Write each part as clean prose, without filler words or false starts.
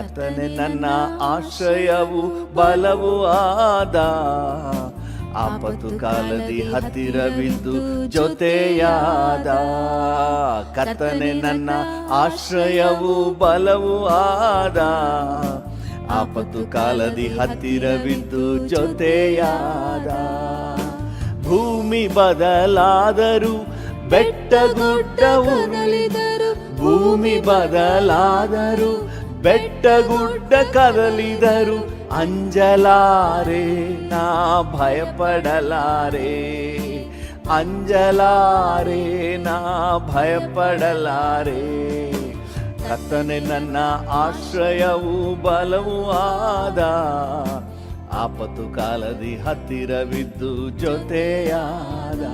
ಕರ್ತನೆ ನನ್ನ ಆಶ್ರಯವು ಬಲವೂ ಆದ. ಆಪತ್ತು ಕಾಲದಿ ಹತ್ತಿರವಿದ್ದು ಜೊತೆಯಾದ. ಕರ್ತನೆ ನನ್ನ ಆಶ್ರಯವು ಬಲವೂ ಆದ. ಆಪತ್ತು ಕಾಲದಿ ಹತ್ತಿರವಿದ್ದು ಜೊತೆಯಾದ. ಭೂಮಿ ಬದಲಾದರೂ ಬೆಟ್ಟಗುಡ್ಡವು ಭೂಮಿ ಬದಲಾದರೂ ಬೆಟ್ಟಗುಡ್ಡ ಕದಲಿದರು ಅಂಜಲಾರೆ ನಾ ಭಯಪಡಲಾರೆ. ಅಂಜಲಾರೆ ನಾ ಭಯಪಡಲಾರೆ. ಕರ್ತನೆ ನನ್ನ ಆಶ್ರಯವು ಬಲವೂ ಆದ. ಆಪತ್ತು ಕಾಲದಿ ಹತ್ತಿರವಿದ್ದು ಜೊತೆಯಾದ.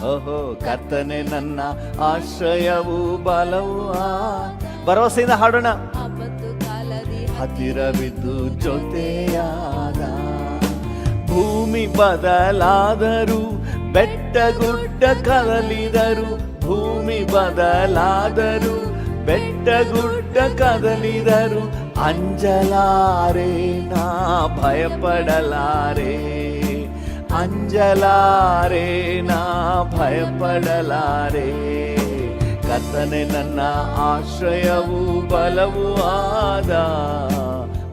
ಓಹೋ ಕರ್ತನೆ ನನ್ನ ಆಶ್ರಯವು ಬಲವೂ ಆದ. ಭರವಸೆಯಿಂದ ಹಾಡೋಣ. ಹತ್ತಿರವಿದ್ದು ಜೊತೆಯಾದ. ಭೂಮಿ ಬದಲಾದರೂ ಬೆಟ್ಟಗುಡ್ಡ ಕದಲಿದರು. ಭೂಮಿ ಬದಲಾದರೂ ಬೆಟ್ಟಗುಡ್ಡ ಕದಲಿದರು ಅಂಜಲಾರೆ ನಾ ಭಯಪಡಲಾರೆ. ಅಂಜಲಾರೆ ನಾ ಭಯಪಡಲಾರೆ. ಕರ್ತನೆ ನನ್ನ ಆಶ್ರಯವು ಬಲವೂ ಆದ.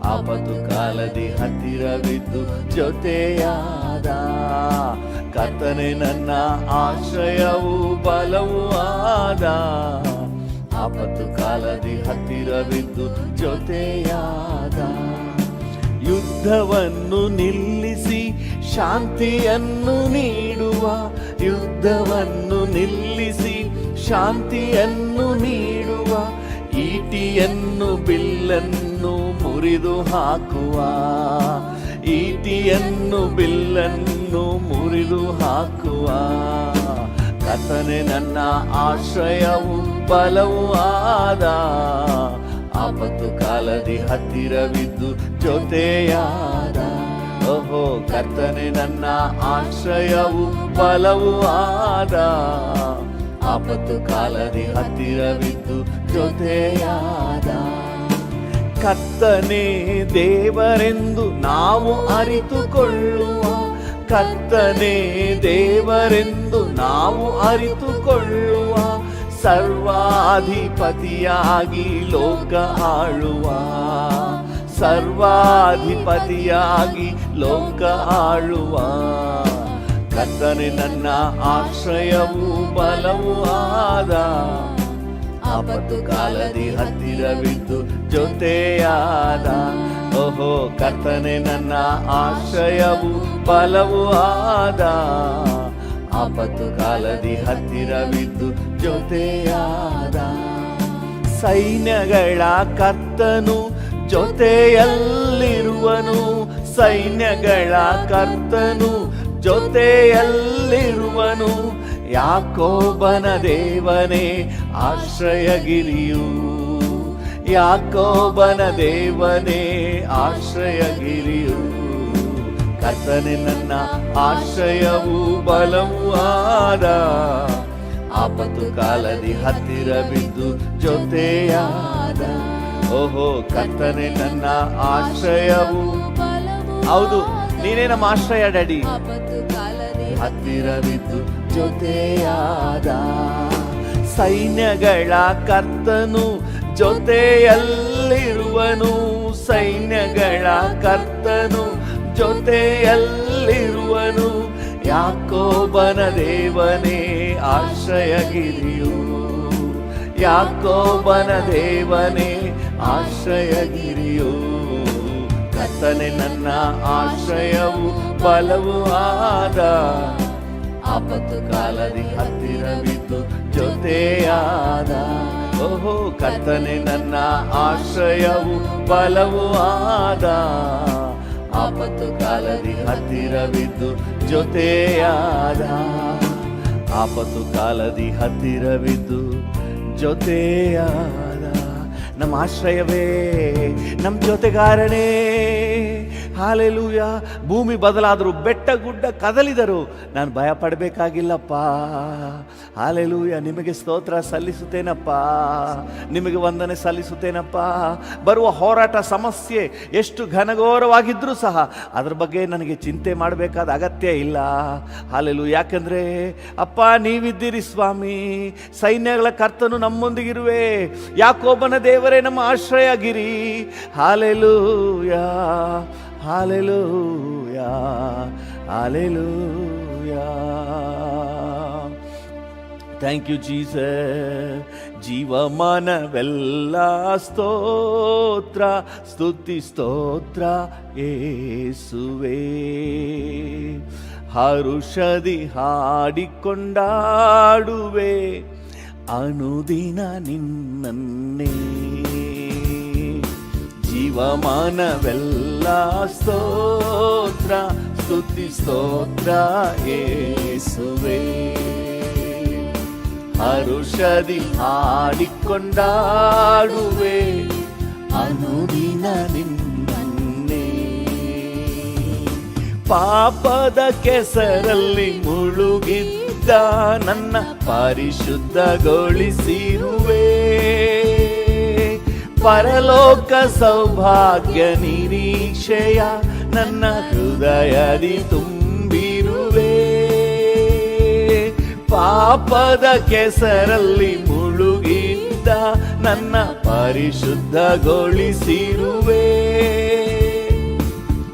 ಆಪತ್ತು ಕಾಲದಿ ಹತ್ತಿರವಿದ್ದು ಜೊತೆಯಾದ. ಕರ್ತನೆ ನನ್ನ ಆಶ್ರಯವು ಬಲವೂ ಆದ. ಆಪತ್ತು ಕಾಲದಿ ಹತ್ತಿರವಿದ್ದು ಜೊತೆಯಾದ. ಯುದ್ಧವನ್ನು ನಿಲ್ಲಿಸಿ ಶಾಂತಿಯನ್ನು ನೀಡುವ. ಯುದ್ಧವನ್ನು ನಿಲ್ಲಿಸಿ ಶಾಂತಿಯನ್ನು ನೀಡುವ. ಈಟಿಯನ್ನು ಬಿಲ್ಲನ್ನು ಮುರಿದು ಹಾಕುವ. ಈಟಿಯನ್ನು ಬಿಲ್ಲನ್ನು ಮುರಿದು ಹಾಕುವ. ಕರ್ತನೆ ನನ್ನ ಆಶ್ರಯವು ಬಲವೂ ಆದ. ಆಪತ್ತು ಕಾಲದಿ ಹತ್ತಿರವಿದ್ದು ಜೊತೆಯಾದ. ಓಹೋ ಕರ್ತನೆ ನನ್ನ ಆಶ್ರಯವು ಬಲವೂ ಆದ. ಆಪತ್ತು ಕಾಲದಿ ಹತ್ತಿರವಿದ್ದು ಜೊತೆಯಾದ. ಕರ್ತನೇ ದೇವರೆಂದು ನಾವು ಅರಿತುಕೊಳ್ಳುವ. ಕರ್ತನೇ ದೇವರೆಂದು ನಾವು ಅರಿತುಕೊಳ್ಳುವ. ಸರ್ವಾಧಿಪತಿಯಾಗಿ ಲೋಕ ಆಳುವ. ಸರ್ವಾಧಿಪತಿಯಾಗಿ ಲೋಕ ಆಳುವ. ಕರ್ತನೆ ನನ್ನ ಆಶ್ರಯವು ಬಲವೂ ಆದ. ಆಪತ್ತು ಕಾಲದಿ ಹತ್ತಿರವಿದ್ದು ಜೊತೆಯಾದ. ಓಹೋ ಕರ್ತನೆ ನನ್ನ ಆಶ್ರಯವು ಬಲವೂ ಆದ. ಆಪತ್ತು ಕಾಲದಿ ಹತ್ತಿರವಿದ್ದು ಜೊತೆಯಾದ. ಸೈನ್ಯಗಳ ಕರ್ತನು ಜೊತೆಯಲ್ಲಿರುವನು. ಸೈನ್ಯಗಳ ಕರ್ತನು ಜೊತೆಯಲ್ಲಿರುವನು. ಯಾಕೋಬನ ದೇವನೇ ಆಶ್ರಯಗಿರಿಯು. ಯಾಕೋಬನ ದೇವನೇ ಆಶ್ರಯಗಿರಿಯು. ಕರ್ತನೆ ನನ್ನ ಆಶ್ರಯವು ಬಲವೂ ಆದ. ಆಪತ್ತು ಕಾಲದಿ ಹತ್ತಿರವಿದ್ದು ಜೊತೆಯಾದ. ಓಹೋ ಕರ್ತನೆ ನನ್ನ ಆಶ್ರಯವು. ಹೌದು ನೀನೇ ನಮ್ಮ ಆಶ್ರಯ ಡ್ಯಾಡಿ. ಹತ್ತಿರವಿದ್ದು ಜೊತೆಯಾದ. ಸೈನ್ಯಗಳ ಕರ್ತನು ಜೊತೆಯಲ್ಲಿರುವನು. ಸೈನ್ಯಗಳ ಕರ್ತನು ಜೊತೆಯಲ್ಲಿರುವನು. ಯಾಕೋಬನ ದೇವನೇ ಆಶ್ರಯಗಿರಿಯು. ಯಾಕೋಬನ ದೇವನೇ ಆಶ್ರಯಗಿರಿಯು. ಕರ್ತನೆ ನನ್ನ ಆಶ್ರಯವು ಬಲವೂ ಆದ. ಆಪತ್ತು ಕಾಲದಿ ಹತ್ತಿರವಿದ್ದು ಜೊತೆಯಾದ. ಓಹೋ ಕರ್ತನೆ ನನ್ನ ಆಶ್ರಯವು ಬಲವೂ ಆದ. ಆಪತ್ತು ಕಾಲದಿ ಹತ್ತಿರವಿದ್ದು ಜೊತೆಯಾದ. ಆಪತ್ತು ಕಾಲದಿ ಹತ್ತಿರವಿದ್ದು ಜೊತೆಯಾದ. ನಮ್ಮ ಆಶ್ರಯವೇ ನಮ್ಮ ಜೊತೆಗಾರನೇ. ಹಾಲೆಲೂಯ. ಭೂಮಿ ಬದಲಾದರೂ, ಬೆಟ್ಟ ಗುಡ್ಡ ಕದಲಿದರು, ನಾನು ಭಯ ಪಡಬೇಕಾಗಿಲ್ಲಪ್ಪ. ಹಾಲೆಲೂಯ. ನಿಮಗೆ ಸ್ತೋತ್ರ ಸಲ್ಲಿಸುತ್ತೇನಪ್ಪ, ನಿಮಗೆ ವಂದನೆ ಸಲ್ಲಿಸುತ್ತೇನಪ್ಪ. ಬರುವ ಹೋರಾಟ, ಸಮಸ್ಯೆ ಎಷ್ಟು ಘನಘೋರವಾಗಿದ್ರೂ ಸಹ ಅದ್ರ ಬಗ್ಗೆ ನನಗೆ ಚಿಂತೆ ಮಾಡಬೇಕಾದ ಅಗತ್ಯ ಇಲ್ಲ. ಹಾಲೆಲೂಯ. ಯಾಕಂದ್ರೆ ಅಪ್ಪ ನೀವಿದ್ದೀರಿ ಸ್ವಾಮಿ, ಸೈನ್ಯಗಳ ಕರ್ತನು ನಮ್ಮೊಂದಿಗಿರುವೆ. ಯಾಕೋಬನ ದೇವರೇ ನಮ್ಮ ಆಶ್ರಯಗಿರಿ. ಹಾಲೆಲೂಯ, ಹಾಲೆಲೂಯ, ಹಾಲೆಲೂಯ. Thank you Jesus. ಜೀವಮಾನವೆಲ್ಲ ಸ್ತೋತ್ರ, ಸ್ತುತಿ ಸ್ತೋತ್ರ ಯೇಸುವೇ. ಹರುಷದಿ ಹಾಡಿಕೊಂಡಾಡುವೆ ಅನುದಿನ ನಿನ್ನನ್ನೇ. ಜೀವಮಾನವೆಲ್ಲ ಸ್ತೋತ್ರ, ಸ್ತುತಿ ಸ್ತೋತ್ರ ಯೇಸುವೇ. ಹರುಷದಿ ಹಾಡಿಕೊಂಡಾಡುವೆ ಅನುದಿನ ನಿನ್ನನ್ನೇ. ಪಾಪದ ಕೆಸರಲ್ಲಿ ಮುಳುಗಿದ್ದ ನನ್ನ ಪರಿಶುದ್ಧಗೊಳಿಸಿರುವೆ. ಪರಲೋಕ ಸೌಭಾಗ್ಯ ನಿರೀಕ್ಷೆಯ ನನ್ನ ಹೃದಯದಿ ತುಂಬಿರುವೆ. ಪಾಪದ ಕೆಸರಲ್ಲಿ ಮುಳುಗಿದ್ದ ನನ್ನ ಪರಿಶುದ್ಧಗೊಳಿಸಿರುವೆ.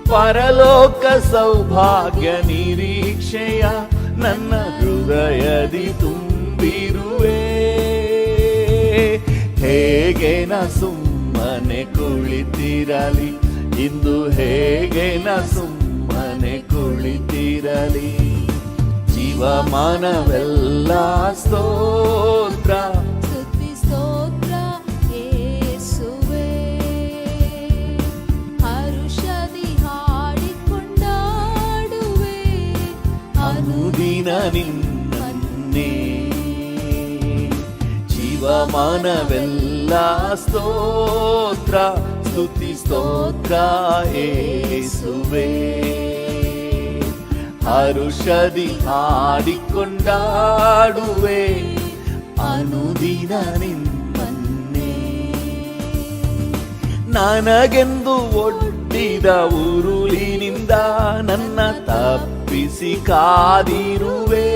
ಪರಲೋಕ ಸೌಭಾಗ್ಯ ನಿರೀಕ್ಷೆಯ ನನ್ನ ಹೃದಯದಿ ತುಂಬಿರುವೆ. ಹೇಗೆ ನ ಸುಮ್ಮನೆ ಕುಳಿತಿರಲಿ ಇಂದು, ಹೇಗೆ ನ ಸುಮ್ಮನೆ ಕುಳಿತಿರಲಿ. ಜೀವಮಾನವೆಲ್ಲ ಸ್ತೋತ್ರ, ಸ್ತುತಿ ಸ್ತೋತ್ರ ಯೇಸುವೇ. ಹರುಷದಿ ಹಾಡಿಕೊಂಡಾಡುವೆ ಅನುದಿನ ನಿನ್ನನ್ನೇ. ಜೀವಮಾನವೆಲ್ಲ ಸ್ತೋತ್ರ, ಸ್ತುತಿ ಸ್ತೋತ್ರ ಯೇಸುವೇ. ಹರುಷದಿ ಹಾಡಿಕೊಂಡಾಡುವೆ ಅನುದಿನ ನಿನ್ನನ್ನೇ. ನನಗೆಂದು ಒಡ್ಡಿದ ಉರುಳಿನಿಂದ ನನ್ನ ತಪ್ಪಿಸಿ ಕಾದಿರುವೆ.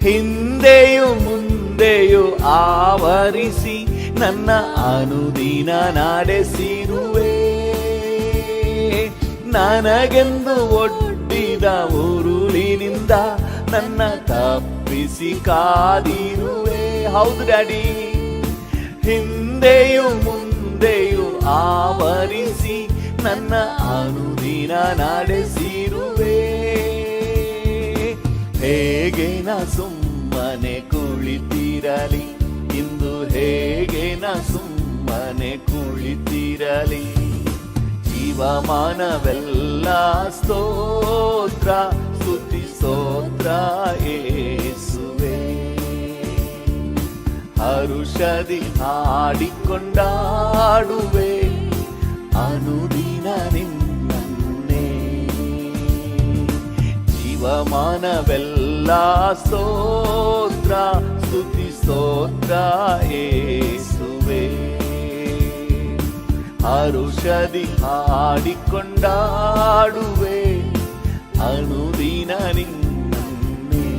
ಹಿಂದೆಯೂ ಮುಂದೆಯೂ ಆವರಿಸಿ ನನ್ನ ಅನುದಿನ ನಡೆಸಿರುವೆ. ನನಗೆಂದು ಒಡ್ಡಿದ ಉರುಳಿನಿಂದ ನನ್ನ ತಪ್ಪಿಸಿ ಕಾದಿರುವೆ. ಹೌದು ಡ್ಯಾಡಿ. ಹಿಂದೆಯೂ ಮುಂದೆಯೂ ಆವರಿಸಿ ನನ್ನ ಅನುದಿನ ನಡೆಸಿರುವೆ. ಹೇಗೆ ನ ಸುಮ್ಮನೆ ಕುಳಿತಿರಲಿ ಇಂದು, ಹೇಗೆ ನ ಸುಮ್ಮನೆ ಕುಳಿತಿರಲಿ. ಜೀವಮಾನವೆಲ್ಲ ಸ್ತೋತ್ರ, ಸ್ತುತಿ ಸ್ತೋತ್ರ ಯೇಸುವೇ. ಹರುಷದಿ ಹಾಡಿಕೊಂಡಾಡುವೆ ಅನುದಿನ ನಿನ್ನನ್ನೇ. ಜೀವಮಾನವೆಲ್ಲ ಸ್ತೋತ್ರ, ಸ್ತುತಿ ಸ್ತೋತ್ರ ಯೇಸುವೇ. ಹರುಷದಿ ಹಾಡಿಕೊಂಡಾಡುವೆ ಅನುದಿನ ನಿನ್ನನ್ನೇ.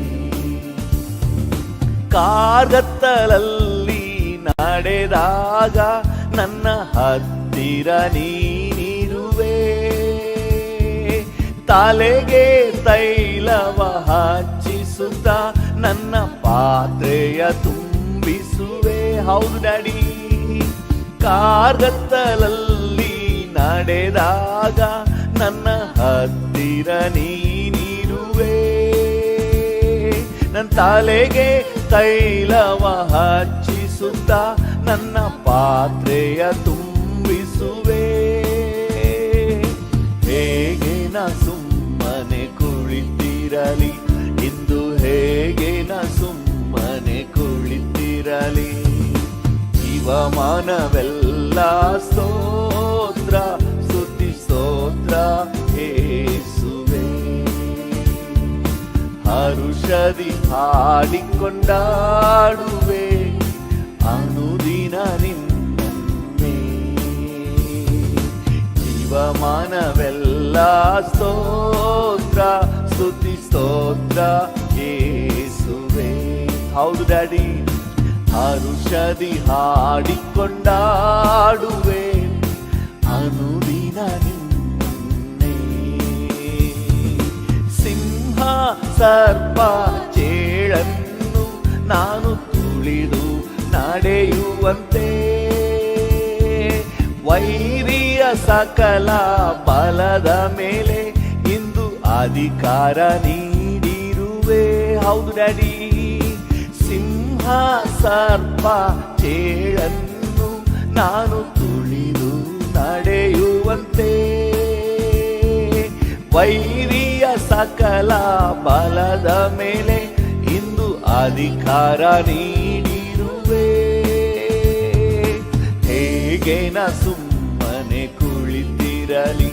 ಕಾರ್ಗತ್ತಲಲ್ಲಿ ನಡೆದಾಗ ನನ್ನ ಹತ್ತಿರ ನೀನಿರುವೆ. ತಲೆಗೆ ತೈಲವ ಹಚ್ಚಿಸುತ್ತ ನನ್ನ ಪಾತ್ರೆಯ ತುಂಬಿಸುವೆ. ಹೌದು ಡ್ಯಾಡಿ. ಕಾರ್ಗತ್ತಲಲ್ಲಿ ನಡೆದಾಗ ನನ್ನ ಹತ್ತಿರ ನೀನಿರುವೆ. ನನ್ನ ತಲೆಗೆ ತೈಲವ ಹಚ್ಚಿಸುತ್ತ ನನ್ನ ಪಾತ್ರೆಯ ತುಂಬಿಸುವೆ. ಹೇಗೆ ನ ಸುಮ್ಮನೆ ಕುಳಿತಿರಲಿ ಇಂದು, ಹೇಗೆ ನ ಸುಮ್ಮನೆ ಕುಳಿತಿರಲಿ. ಜೀವಮಾನವೆಲ್ಲ ಸ್ತೋತ್ರ, ಸ್ತುತಿ ಹರುಷದಿ ಹಾಡಿಕೊಂಡಾಡುವೆ ಅನುದಿನ ನಿನ್ನನ್ನೇ. ಜೀವಮಾನವೆಲ್ಲ ಸ್ತೋತ್ರ ಸ್ತುತಿ ಸ್ತೋತ್ರ ಯೇಸುವೇ. ಹೌದು ಡ್ಯಾಡಿ, ಹರುಷದಿ ಹಾಡಿಕೊಂಡಾಡುವೆ ಅನುದಿನ ನಿನ್ನೆ. ಸಿಂಹ ಸರ್ಪ ಚೇಳನ್ನು ನಾನು ತುಳಿದು ನಡೆಯುವಂತೆ, ವೈರಿಯ ಸಕಲ ಬಲದ ಮೇಲೆ ಇಂದು ಅಧಿಕಾರ ನೀಡಿರುವೆ. ಹೌದು ಡ್ಯಾಡಿ, ಸಿಂಹ ಸರ್ಪ ಚೇಳನ್ನು ನಾನು ತುಳಿದು ನಡೆಯುವಂತೆ, ವೈರಿಯ ಸಕಲ ಬಲದ ಮೇಲೆ ಇಂದು ಅಧಿಕಾರ ನೀಡಿರುವೆ. ಹೇಗೆ ನ ಸುಮ್ಮನೆ ಕುಳಿತಿರಲಿ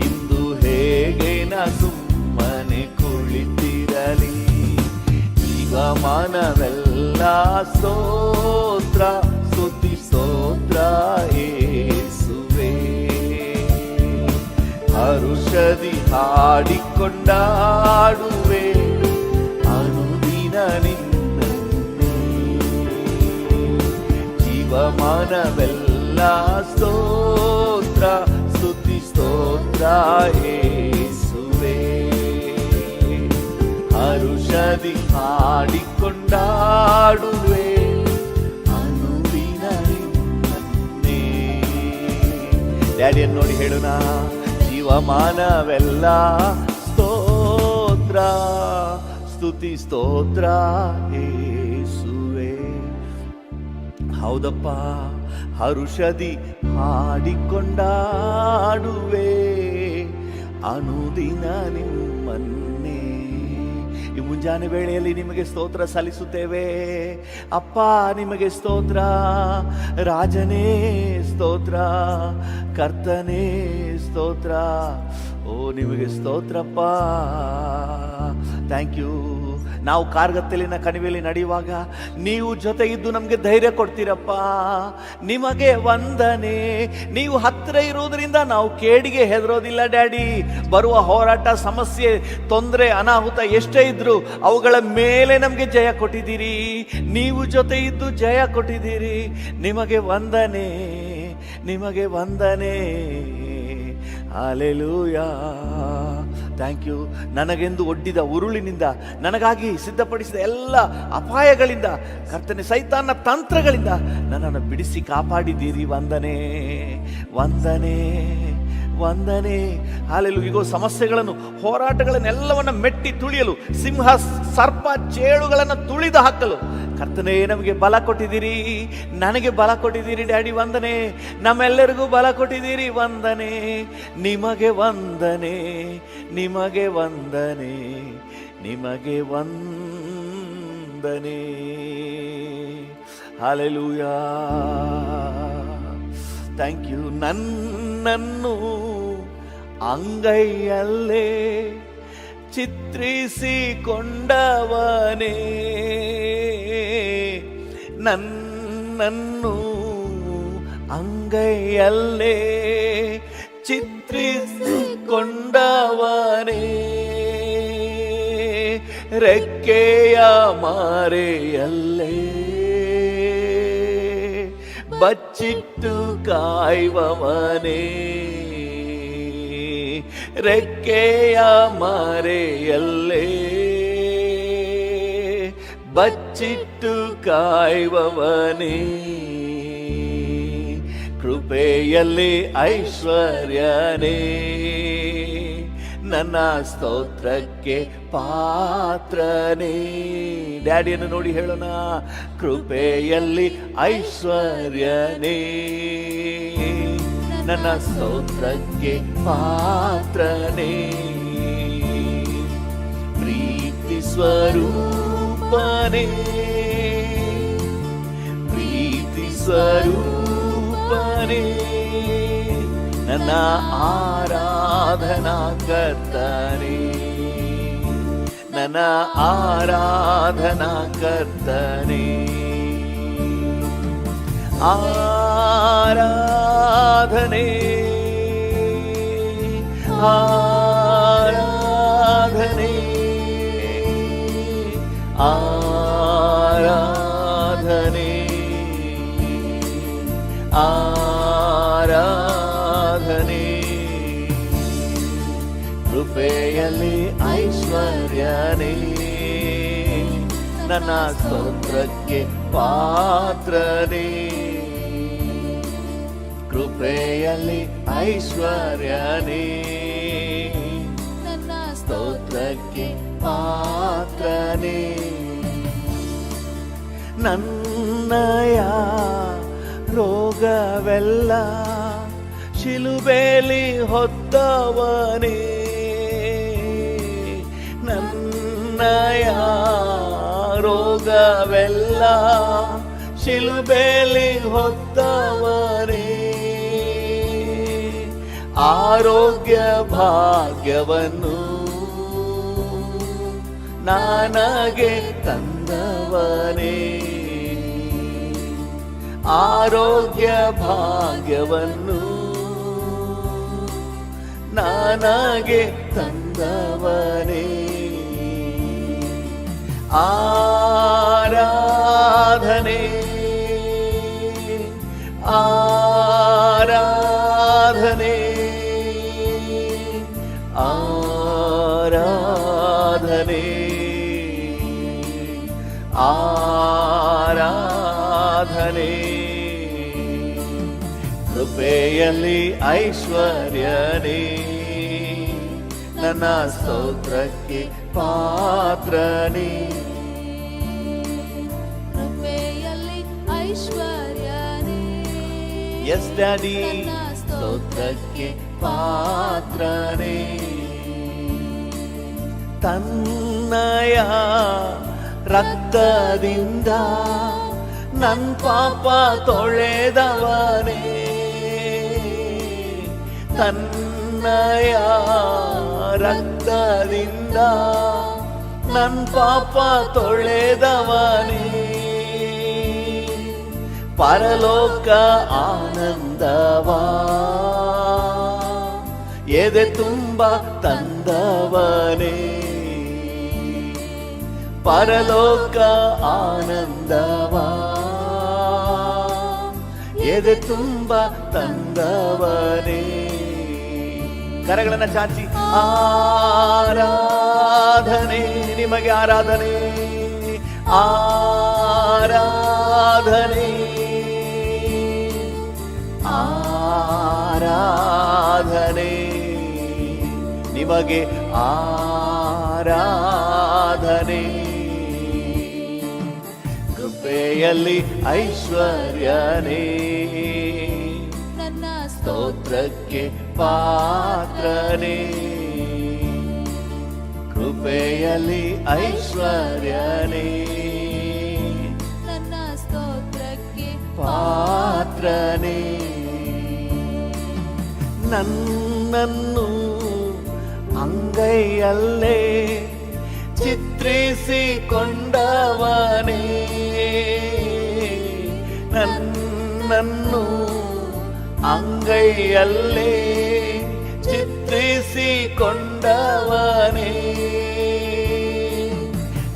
ಇಂದು, ಹೇಗೆ ನ ಸುಮ್ಮನೆ ಕುಳಿತಿರಲಿ. ಜೀವಮಾನವೆಲ್ಲ ಸ್ತೋತ್ರ ಸ್ತುತಿ ಸ್ತೋತ್ರ ಯೇಸುವೇ. ಹರುಷದಿ ಹಾಡಿಕೊಂಡಾಡುವೆ ಅನುದಿನ ನಿನ್ನನ್ನೇ. ಜೀವಮಾನವೆಲ್ಲ ಸ್ತೋತ್ರ ಸ್ತುತಿ ಸ್ತೋತ್ರ ಯೇಸುವೇ. ಹರುಷದಿ ಹಾಡಿಕೊಂಡಾಡುವೆ ಅನುದಿನ ನಿನ್ನನ್ನೇ. ಡ್ಯಾಡಿಯನ್ನು ನೋಡಿ ಹೇಳೋಣ, ಜೀವಮಾನವೆಲ್ಲ ಸ್ತೋತ್ರ ಸ್ತುತಿ ಸ್ತೋತ್ರ ಯೇಸುವೇ. ಹೌದಪ್ಪ, ಹರುಷದಿ ಹಾಡಿಕೊಂಡಾಡುವೆ ಅನುದಿನ ನಿಮ್ಮನ್ನೇ. ಈ ಮುಂಜಾನೆ ವೇಳೆಯಲ್ಲಿ ನಿಮಗೆ ಸ್ತೋತ್ರ ಸಲ್ಲಿಸುತ್ತೇವೆ ಅಪ್ಪ. ನಿಮಗೆ ಸ್ತೋತ್ರ ರಾಜನೇ, ಸ್ತೋತ್ರ ಕರ್ತನೇ, ಸ್ತೋತ್ರ. ಓ ನಿಮಗೆ ಸ್ತೋತ್ರಪ್ಪ. Thank you. ನಾವು ಕಾರ್ಗತ್ತಲಿನ ಕಣಿವೆಯಲ್ಲಿ ನಡೆಯುವಾಗ ನೀವು ಜೊತೆ ಇದ್ದು ನಮಗೆ ಧೈರ್ಯ ಕೊಡ್ತೀರಪ್ಪ. ನಿಮಗೆ ವಂದನೆ. ನೀವು ಹತ್ತಿರ ಇರುವುದರಿಂದ ನಾವು ಕೇಡಿಗೆ ಹೆದರೋದಿಲ್ಲ ಡ್ಯಾಡಿ. ಬರುವ ಹೋರಾಟ, ಸಮಸ್ಯೆ, ತೊಂದರೆ, ಅನಾಹುತ ಎಷ್ಟೇ ಇದ್ರು ಅವುಗಳ ಮೇಲೆ ನಮಗೆ ಜಯ ಕೊಟ್ಟಿದ್ದೀರಿ. ನೀವು ಜೊತೆ ಇದ್ದು ಜಯ ಕೊಟ್ಟಿದ್ದೀರಿ. ನಿಮಗೆ ವಂದನೆ, ನಿಮಗೆ ವಂದನೆ. ಹಲ್ಲೆಲೂಯಾ. Thank you. ನನಗೆಂದು ಒಡ್ಡಿದ ಉರುಳಿನಿಂದ, ನನಗಾಗಿ ಸಿದ್ಧಪಡಿಸಿದ ಎಲ್ಲ ಅಪಾಯಗಳಿಂದ, ಕರ್ತನೆ ಸೈತಾನ ತಂತ್ರಗಳಿಂದ ನನ್ನನ್ನು ಬಿಡಿಸಿ ಕಾಪಾಡಿದ್ದೀರಿ. ವಂದನೆ, ವಂದನೆ, ವಂದನೆ. ಹಾಲೆಲು. ಈಗ ಸಮಸ್ಯೆಗಳನ್ನು, ಹೋರಾಟಗಳನ್ನೆಲ್ಲವನ್ನ ಮೆಟ್ಟಿ ತುಳಿಯಲು, ಸಿಂಹ ಸರ್ಪ ಚೇಳುಗಳನ್ನು ತುಳಿದು ಹಾಕಲು ಕರ್ತನೇ ನಮಗೆ ಬಲ ಕೊಟ್ಟಿದ್ದೀರಿ. ನನಗೆ ಬಲ ಕೊಟ್ಟಿದ್ದೀರಿ ಡ್ಯಾಡಿ. ವಂದನೆ. ನಮ್ಮೆಲ್ಲರಿಗೂ ಬಲ ಕೊಟ್ಟಿದ್ದೀರಿ. ವಂದನೆ. ನಿಮಗೆ ವಂದನೆ, ನಿಮಗೆ ವಂದನೆ, ನಿಮಗೆ ವಂದನೆ. ಹಲ್ಲೆಲೂಯಾ. Thank you. ನನ್ನನ್ನು ಅಂಗೈಯಲ್ಲೇ ಚಿತ್ರಿಸಿಕೊಂಡವನೇ, ನನ್ನನ್ನು ಅಂಗೈಯಲ್ಲೇ ಚಿತ್ರಿಸಿಕೊಂಡವನೇ, ರೆಕ್ಕೆಯ ಮಾರೆಯಲ್ಲೇ ಬಚ್ಚಿಟ್ಟು ಕಾಯುವವನೇ, ರೆಕ್ಕೆಯ ಮಾರೆಯಲ್ಲೇ ಬಚ್ಚಿಟ್ಟು ಕಾಯುವವನೇ, ಕೃಪೆಯಲ್ಲಿ ಐಶ್ವರ್ಯನೇ, ನನ್ನ ಸ್ತೋತ್ರಕ್ಕೆ ಪಾತ್ರನೇ. ಡ್ಯಾಡಿಯನ್ನು ನೋಡಿ ಹೇಳೋಣ, ಕೃಪೆಯಲ್ಲಿ ಐಶ್ವರ್ಯನೇ, ನನ್ನ ಸ್ತೋತ್ರಕ್ಕೆ ಪಾತ್ರನೇ. ಪ್ರೀತಿ ಸ್ವರೂಪನೇ, ಪ್ರೀತಿ ಸ್ವರೂಪನೇ, ನನ್ನ ಆರಾಧನಾ ಕರ್ತನೇ, ನನ್ನ ನನ್ನ ಆರಾಧನಾ ಕರ್ತನೇ. ಆರಾಧನೆ ಆರಾಧನೆ ಆರಾಧನೆ ಆರಾಧನೆ. ಕೃಪೆಯಲ್ಲಿ ಐಶ್ವರ್ಯನೇ ನನ್ನ ಸ್ತೋತ್ರಕ್ಕೆ ಪಾತ್ರನೇ. ಕೃಪೆಯಲ್ಲಿ ಐಶ್ವರ್ಯನೇ ನನ್ನ ಸ್ತೋತ್ರಕ್ಕೆ ಪಾತ್ರನೇ. ನನ್ನಯ ರೋಗವೆಲ್ಲ ಶಿಲುಬೇಲಿ ಹೊತ್ತವನೇ. ನನ್ನಯ ರೋಗವೆಲ್ಲ ಶಿಲುಬೇಲಿ ಹೊತ್ತವನೇ. ಆರೋಗ್ಯ ಭಾಗ್ಯವನ್ನು ನನಗೆ ತಂದವನೇ. ಆರೋಗ್ಯ ಭಾಗ್ಯವನ್ನು ನನಗೆ ತಂದವನೇ. ಆರಾಧನೆ ಆರಾಧನೆ ಆರಾಧನೆ ಆರಾಧನೆ. ಕೃಪೆಯಲ್ಲಿ ಐಶ್ವರ್ಯನೇ ನನ್ನ ಸ್ತೋತ್ರಕ್ಕೆ ಪಾತ್ರನೇ. ಕೃಪೆಯಲ್ಲಿ ಐಶ್ವರ್ಯನೇ ಎಸ್ ಡ್ಯಾಡಿ ನನ್ನ ಸ್ತೋತ್ರಕ್ಕೆ ಪಾತ್ರನೇ. ತನ್ನಯ ರಕ್ತದಿಂದ ನನ್ ಪಾಪ ತೊಳೆದವನೇ. ತನ್ನಯ ರಕ್ತದಿಂದ ನನ್ ಪಾಪ ತೊಳೆದವನೇ. ಪರಲೋಕ ಆನಂದವಾ ಎದೆ ತುಂಬ ತಂದವನೇ. ಪರಲೋಕ ಆನಂದವಾ ಎದೆ ತುಂಬ ತಂದವನೇ. ಕರಗಳನ್ನ ಚಾಚಿ ಆರಾಧನೆ ನಿಮಗೆ ಆರಾಧನೆ ಆರಾಧನೆ ಆರಾಧನೆ ನಿಮಗೆ ಆರಾಧನೆ. ಕೃಪೆಯಲ್ಲಿ ಐಶ್ವರ್ಯನೇ ನನ್ನ ಸ್ತೋತ್ರಕ್ಕೆ ಪಾತ್ರನೇ. ಕೃಪೆಯಲ್ಲಿ ಐಶ್ವರ್ಯನೇ ನನ್ನ ಸ್ತೋತ್ರಕ್ಕೆ ಪಾತ್ರನೇ. ನನ್ನನ್ನು ಅಂಗೈಯಲ್ಲೇ ಚಿತ್ರಿಸಿಕೊಂಡವನೇ. ನನ್ನನ್ನು ಅಂಗೈಯಲ್ಲೇ ಚಿತ್ರಿಸಿಕೊಂಡವನೇ.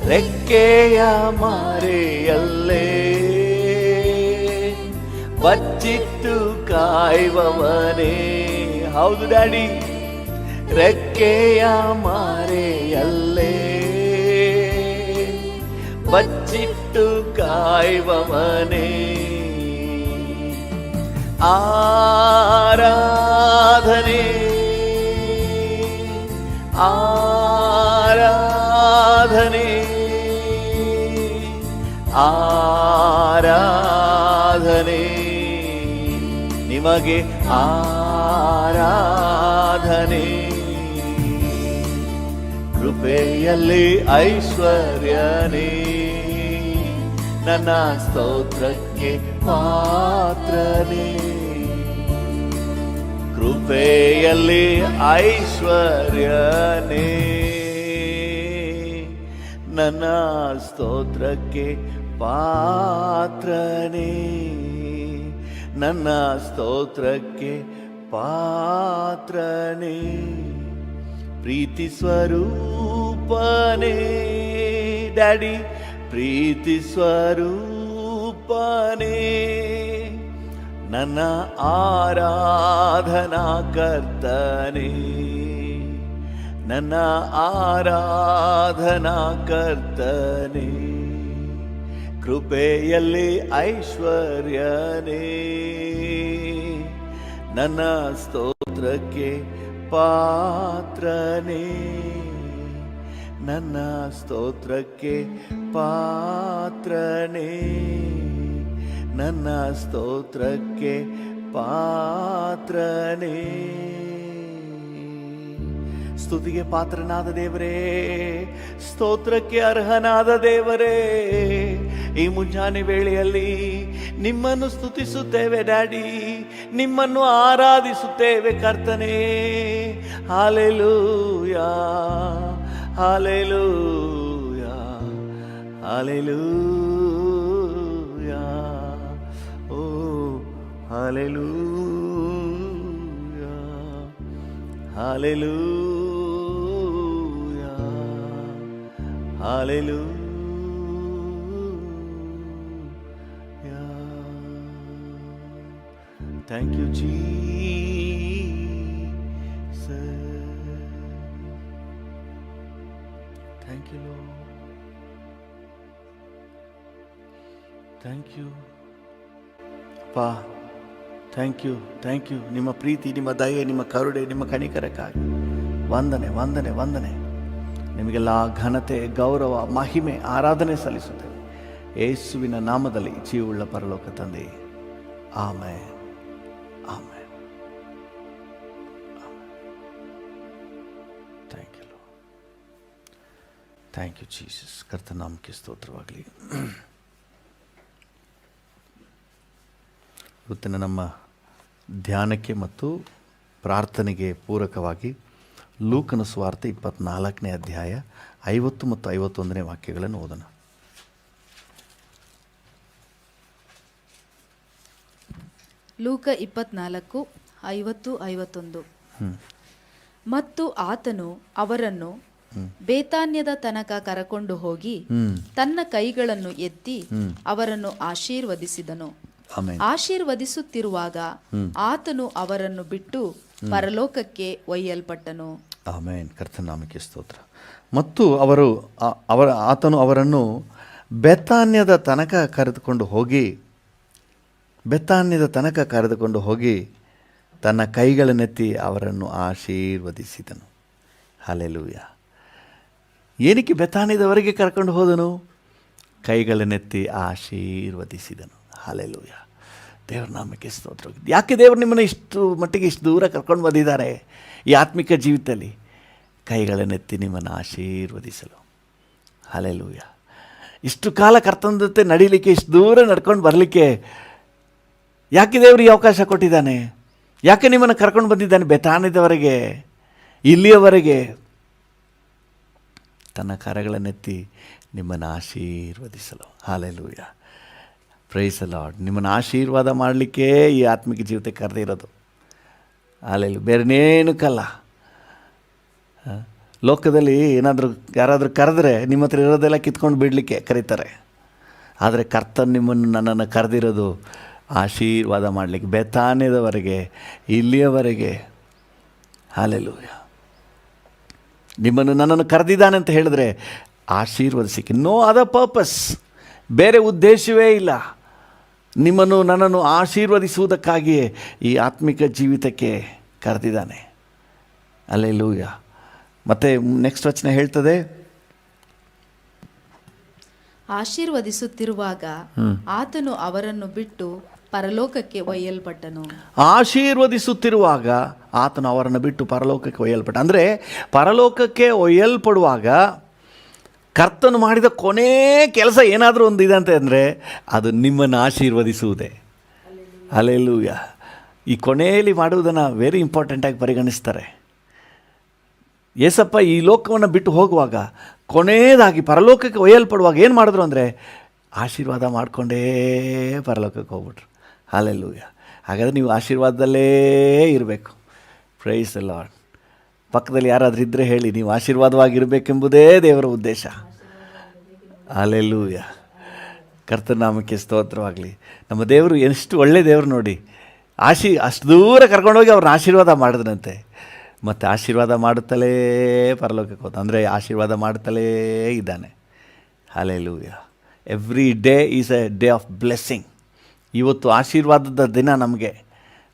ರೆಕ್ಕೆಯ ಮಾರೆಯಲ್ಲೇ ಬಚ್ಚಿಟ್ಟು ಕಾಯುವವನೇ. ಹೌದು ಡ್ಯಾಡಿ, ರೆಕ್ಕೆಯ ಮಾರೆಯಲ್ಲೇ ಬಚ್ಚಿಟ್ಟು ಕಾಯುವವನೇ. ಆರಾಧನೆ ಆರಾಧನೆ ಆರಾಧನೆ ನಿಮಗೆ ಆರಾಧನೆ. ಕೃಪೆಯಲ್ಲಿ ಐಶ್ವರ್ಯನೇ ನನ್ನ ಸ್ತೋತ್ರಕ್ಕೆ ಪಾತ್ರನೇ. ಕೃಪೆಯಲ್ಲಿ ಐಶ್ವರ್ಯನೇ ನನ್ನ ಸ್ತೋತ್ರಕ್ಕೆ ಪಾತ್ರನೇ, ನನ್ನ ಸ್ತೋತ್ರಕ್ಕೆ ಪಾತ್ರನೇ. ಪ್ರೀತಿ ಸ್ವರೂಪನೇ ಡ್ಯಾಡಿ, ಪ್ರೀತಿ ಸ್ವರೂಪನೇ, ನನ್ನ ಆರಾಧನಾ ಕರ್ತನೇ, ನನ್ನ ಆರಾಧನಾ ಕರ್ತನೇ. ಕೃಪೆಯಲ್ಲಿ ಐಶ್ವರ್ಯನೇ, ನನ್ನ ಸ್ತೋತ್ರಕ್ಕೆ ಪಾತ್ರನೇ, ನನ್ನ ಸ್ತೋತ್ರಕ್ಕೆ ಪಾತ್ರನೇ, ನನ್ನ ಸ್ತೋತ್ರಕ್ಕೆ ಪಾತ್ರನೇ. ಸ್ತುತಿಗೆ ಪಾತ್ರನಾದ ದೇವರೇ, ಸ್ತೋತ್ರಕ್ಕೆ ಅರ್ಹನಾದ ದೇವರೇ, ಈ ಮುಂಜಾನೆ ವೇಳೆಯಲ್ಲಿ ನಿಮ್ಮನ್ನು ಸ್ತುತಿಸುತ್ತೇವೆ ಡ್ಯಾಡಿ, ನಿಮ್ಮನ್ನು ಆರಾಧಿಸುತ್ತೇವೆ ಕರ್ತನೇ. Hallelujah, hallelujah, hallelujah, oh hallelujah, hallelujah, hallelujah. Thank you, Jesus. Thank you, Lord. Thank you. ಅಪ್ಪ, ಥ್ಯಾಂಕ್ ಯು, ಥ್ಯಾಂಕ್ ಯು. ನಿಮ್ಮ ಪ್ರೀತಿ, ನಿಮ್ಮ ದಯೆ, ನಿಮ್ಮ ಕರುಣೆ, ನಿಮ್ಮ ಕನಿಕರಕ್ಕಾಗಿ ವಂದನೆ, ವಂದನೆ, ವಂದನೆ. ನಿಮಗೆಲ್ಲ ಘನತೆ, ಗೌರವ, ಮಹಿಮೆ, ಆರಾಧನೆ ಸಲ್ಲಿಸುತ್ತೇವೆ ಯೇಸುವಿನ ನಾಮದಲ್ಲಿ, ಜೀವವುಳ್ಳ ಪರಲೋಕ ತಂದೆ. Amen, amen, amen. Thank you lord, thank you Jesus. ಕರ್ತನ ನಾಮಕ್ಕೆ ಸ್ತೋತ್ರವಾಗಲಿ. ಇವತ್ತಿನ ನಮ್ಮ ಧ್ಯಾನಕ್ಕೆ ಮತ್ತು ಪ್ರಾರ್ಥನೆಗೆ ಪೂರಕವಾಗಿ ಲೂಕನ ಸುವಾರ್ತೆ 24ನೇ ಅಧ್ಯಾಯ 50 ಮತ್ತು 51ನೇ ವಾಕ್ಯಗಳನ್ನು ಓದೋಣ. ಲೂಕ 24:50-51. ಮತ್ತು ಆತನು ಅವರನ್ನು ಬೇತಾನ್ಯದ ತನಕ ಕರಕೊಂಡು ಹೋಗಿ ತನ್ನ ಕೈಗಳನ್ನು ಎತ್ತಿ ಅವರನ್ನು ಆಶೀರ್ವದಿಸಿದನು. ಆಶೀರ್ವದಿಸುತ್ತಿರುವಾಗ ಆತನು ಅವರನ್ನು ಬಿಟ್ಟು ಪರಲೋಕಕ್ಕೆ ಒಯ್ಯಲ್ಪಟ್ಟನು. ಆಮೆನ್. ಕರ್ತನ ನಾಮಕ್ಕೆ ಸ್ತೋತ್ರ. ಮತ್ತು ಆತನು ಅವರನ್ನು ಬೇತಾನ್ಯದ ತನಕ ಕರೆದುಕೊಂಡು ಹೋಗಿ ತನ್ನ ಕೈಗಳನ್ನೆತ್ತಿ ಅವರನ್ನು ಆಶೀರ್ವದಿಸಿದನು. ಹಲ್ಲೆಲೂಯಾ. ಏನಕ್ಕೆ ಬೇತಾನ್ಯದವರೆಗೆ ಕರ್ಕೊಂಡು ಹೋದನು? ಕೈಗಳನ್ನೆತ್ತಿ ಆಶೀರ್ವದಿಸಿದನು. ಹಲ್ಲೆಲೂಯಾ. ದೇವರ ನಾಮಕ್ಕೆ ಸ್ತೋತ್ರ. ಯಾಕೆ ದೇವರು ನಿಮ್ಮನ್ನು ಇಷ್ಟು ಮಟ್ಟಿಗೆ ಇಷ್ಟು ದೂರ ಕರ್ಕೊಂಡು ಬಂದಿದ್ದಾರೆ ಈ ಆತ್ಮಿಕ ಜೀವಿತದಲ್ಲಿ? ಕೈಗಳನ್ನೆತ್ತಿ ನಿಮ್ಮನ್ನು ಆಶೀರ್ವದಿಸಲು. ಹಲ್ಲೆಲೂಯಾ. ಇಷ್ಟು ಕಾಲ ಕರ್ತನ ಜೊತೆ ನಡೀಲಿಕ್ಕೆ, ಇಷ್ಟು ದೂರ ನಡ್ಕೊಂಡು ಬರಲಿಕ್ಕೆ ಯಾಕೆ ದೇವರಿಗೆ ಅವಕಾಶ ಕೊಟ್ಟಿದ್ದಾನೆ? ಯಾಕೆ ನಿಮ್ಮನ್ನು ಕರ್ಕೊಂಡು ಬಂದಿದ್ದಾನೆ ಬೇತಾನ್ಯದವರೆಗೆ, ಇಲ್ಲಿಯವರೆಗೆ? ತನ್ನ ಕರಗಳನ್ನೆತ್ತಿ ನಿಮ್ಮನ್ನು ಆಶೀರ್ವದಿಸಲು. ಹಲ್ಲೆಲೂಯಾ. Praise the lord. ನಿಮ್ಮನ್ನು ಆಶೀರ್ವಾದ ಮಾಡಲಿಕ್ಕೆ ಈ ಆತ್ಮಿಕ ಜೀವಿತಕ್ಕೆ ಕರೆದಿರೋದು. ಹಲ್ಲೆಲೂಯಾ. ಬೇರೆನೇನಕ್ಕಲ್ಲ. ಲೋಕದಲ್ಲಿ ಯಾರಾದರೂ ಕರೆದ್ರೆ ನಿಮ್ಮ ಹತ್ರ ಇರೋದೆಲ್ಲ ಕಿತ್ಕೊಂಡು ಬಿಡಲಿಕ್ಕೆ ಕರೀತಾರೆ. ಆದರೆ ಕರ್ತನು ನನ್ನನ್ನು ಕರೆದಿರೋದು ಆಶೀರ್ವಾದ ಮಾಡಲಿಕ್ಕೆ, ಬೇತಾನ್ಯದವರೆಗೆ, ಇಲ್ಲಿಯವರೆಗೆ. ಹಲ್ಲೆಲೂಯಾ. ನನ್ನನ್ನು ಕರೆದಿದ್ದಾನೆ ಅಂತ ಹೇಳಿದ್ರೆ ಆಶೀರ್ವದಿಸಿಕೆ. ನೋ ಅದರ್ ಪರ್ಪಸ್, ಬೇರೆ ಉದ್ದೇಶವೇ ಇಲ್ಲ. ನನ್ನನ್ನು ಆಶೀರ್ವದಿಸುವುದಕ್ಕಾಗಿಯೇ ಈ ಆತ್ಮಿಕ ಜೀವಿತಕ್ಕೆ ಕರೆದಿದ್ದಾನೆ. ಹಲ್ಲೆಲೂಯಾ. ಮತ್ತೆ ನೆಕ್ಸ್ಟ್ ವಚನ ಹೇಳ್ತದೆ, ಆಶೀರ್ವದಿಸುತ್ತಿರುವಾಗ ಆತನು ಅವರನ್ನು ಬಿಟ್ಟು ಪರಲೋಕಕ್ಕೆ ಒಯ್ಯಲ್ಪಟ್ಟನು. ಆಶೀರ್ವದಿಸುತ್ತಿರುವಾಗ ಆತನು ಅವರನ್ನು ಬಿಟ್ಟು ಪರಲೋಕಕ್ಕೆ ಒಯ್ಯಲ್ಪಟ್ಟ. ಅಂದರೆ ಪರಲೋಕಕ್ಕೆ ಒಯ್ಯಲ್ಪಡುವಾಗ ಕರ್ತನು ಮಾಡಿದ ಕೊನೇ ಕೆಲಸ ಏನಾದರೂ ಒಂದು ಇದೆ ಅಂತ ಅಂದರೆ ಅದು ನಿಮ್ಮನ್ನು ಆಶೀರ್ವದಿಸುವುದೇ. ಹಲ್ಲೆಲೂಯಾ. ಈ ಕೊನೆಯಲ್ಲಿ ಮಾಡುವುದನ್ನು ವೆರಿ ಇಂಪಾರ್ಟೆಂಟಾಗಿ ಪರಿಗಣಿಸ್ತಾರೆ. ಯೇಸಪ್ಪ ಈ ಲೋಕವನ್ನು ಬಿಟ್ಟು ಹೋಗುವಾಗ ಕೊನೆಯದಾಗಿ ಪರಲೋಕಕ್ಕೆ ಒಯ್ಯಲ್ಪಡುವಾಗ ಏನು ಮಾಡಿದ್ರು ಅಂದರೆ ಆಶೀರ್ವಾದ ಮಾಡಿಕೊಂಡೇ ಪರಲೋಕಕ್ಕೆ ಹೋಗ್ಬಿಟ್ರು. ಹಲ್ಲೆಲೂಯ. ಹಾಗಾದರೆ ನೀವು ಆಶೀರ್ವಾದದಲ್ಲೇ ಇರಬೇಕು. Praise the lord. ಪಕ್ಕದಲ್ಲಿ ಯಾರಾದರೂ ಇದ್ದರೆ ಹೇಳಿ, ನೀವು ಆಶೀರ್ವಾದವಾಗಿರಬೇಕೆಂಬುದೇ ದೇವರ ಉದ್ದೇಶ. ಹಲ್ಲೆಲೂಯ. ಕರ್ತನ ನಾಮಕ್ಕೆ ಸ್ತೋತ್ರವಾಗಲಿ. ನಮ್ಮ ದೇವರು ಎಷ್ಟು ಒಳ್ಳೆಯ ದೇವರು ನೋಡಿ. ಅಷ್ಟು ದೂರ ಕರ್ಕೊಂಡೋಗಿ ಅವ್ರನ್ನ ಆಶೀರ್ವಾದ ಮಾಡಿದ್ರಂತೆ. ಮತ್ತು ಆಶೀರ್ವಾದ ಮಾಡುತ್ತಲೇ ಪರಲೋಕಕ್ಕೆ ಹೋದ, ಅಂದರೆ ಆಶೀರ್ವಾದ ಮಾಡುತ್ತಲೇ ಇದ್ದಾನೆ. Hallelujah. Every day is A day of blessing. ಇವತ್ತು ಆಶೀರ್ವಾದದ ದಿನ ನಮಗೆ.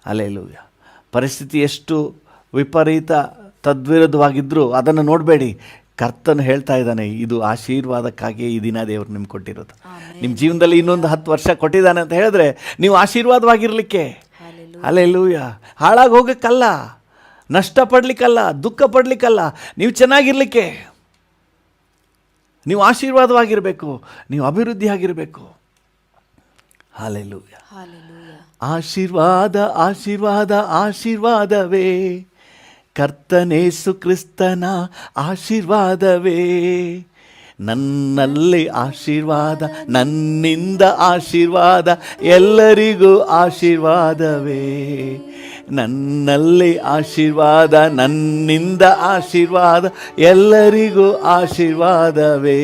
ಹಲ್ಲೆಲೂಯ. ಪರಿಸ್ಥಿತಿ ಎಷ್ಟು ವಿಪರೀತ ತದ್ವಿರುದ್ಧವಾಗಿದ್ದರೂ ಅದನ್ನು ನೋಡಬೇಡಿ. ಕರ್ತನು ಹೇಳ್ತಾ ಇದ್ದಾನೆ, ಇದು ಆಶೀರ್ವಾದಕ್ಕಾಗಿ ಈ ದಿನ ದೇವರು ನಿಮ್ಗೆ ಕೊಟ್ಟಿರೋದು. ನಿಮ್ಮ ಜೀವನದಲ್ಲಿ ಇನ್ನೊಂದು 10 ವರ್ಷ ಕೊಟ್ಟಿದ್ದಾನೆ ಅಂತ ಹೇಳಿದ್ರೆ ನೀವು ಆಶೀರ್ವಾದವಾಗಿರಲಿಕ್ಕೆ. ಹಲ್ಲೆಲೂಯ. ಹಾಳಾಗಿ ಹೋಗೋಕ್ಕಲ್ಲ, ನಷ್ಟ ಪಡಲಿಕ್ಕಲ್ಲ, ದುಃಖ ಪಡಲಿಕ್ಕಲ್ಲ, ನೀವು ಚೆನ್ನಾಗಿರಲಿಕ್ಕೆ. ನೀವು ಆಶೀರ್ವಾದವಾಗಿರಬೇಕು, ನೀವು ಅಭಿವೃದ್ಧಿ ಆಗಿರಬೇಕು. ಹಲ್ಲೆಲೂಯ. ಆಶೀರ್ವಾದ ಆಶೀರ್ವಾದ ಆಶೀರ್ವಾದವೇ ಕರ್ತನೇಸು ಕ್ರಿಸ್ತನ ಆಶೀರ್ವಾದವೇ. ನನ್ನಲ್ಲಿ ಆಶೀರ್ವಾದ, ನನ್ನಿಂದ ಆಶೀರ್ವಾದ, ಎಲ್ಲರಿಗೂ ಆಶೀರ್ವಾದವೇ. ನನ್ನಲ್ಲಿ ಆಶೀರ್ವಾದ, ನನ್ನಿಂದ ಆಶೀರ್ವಾದ, ಎಲ್ಲರಿಗೂ ಆಶೀರ್ವಾದವೇ.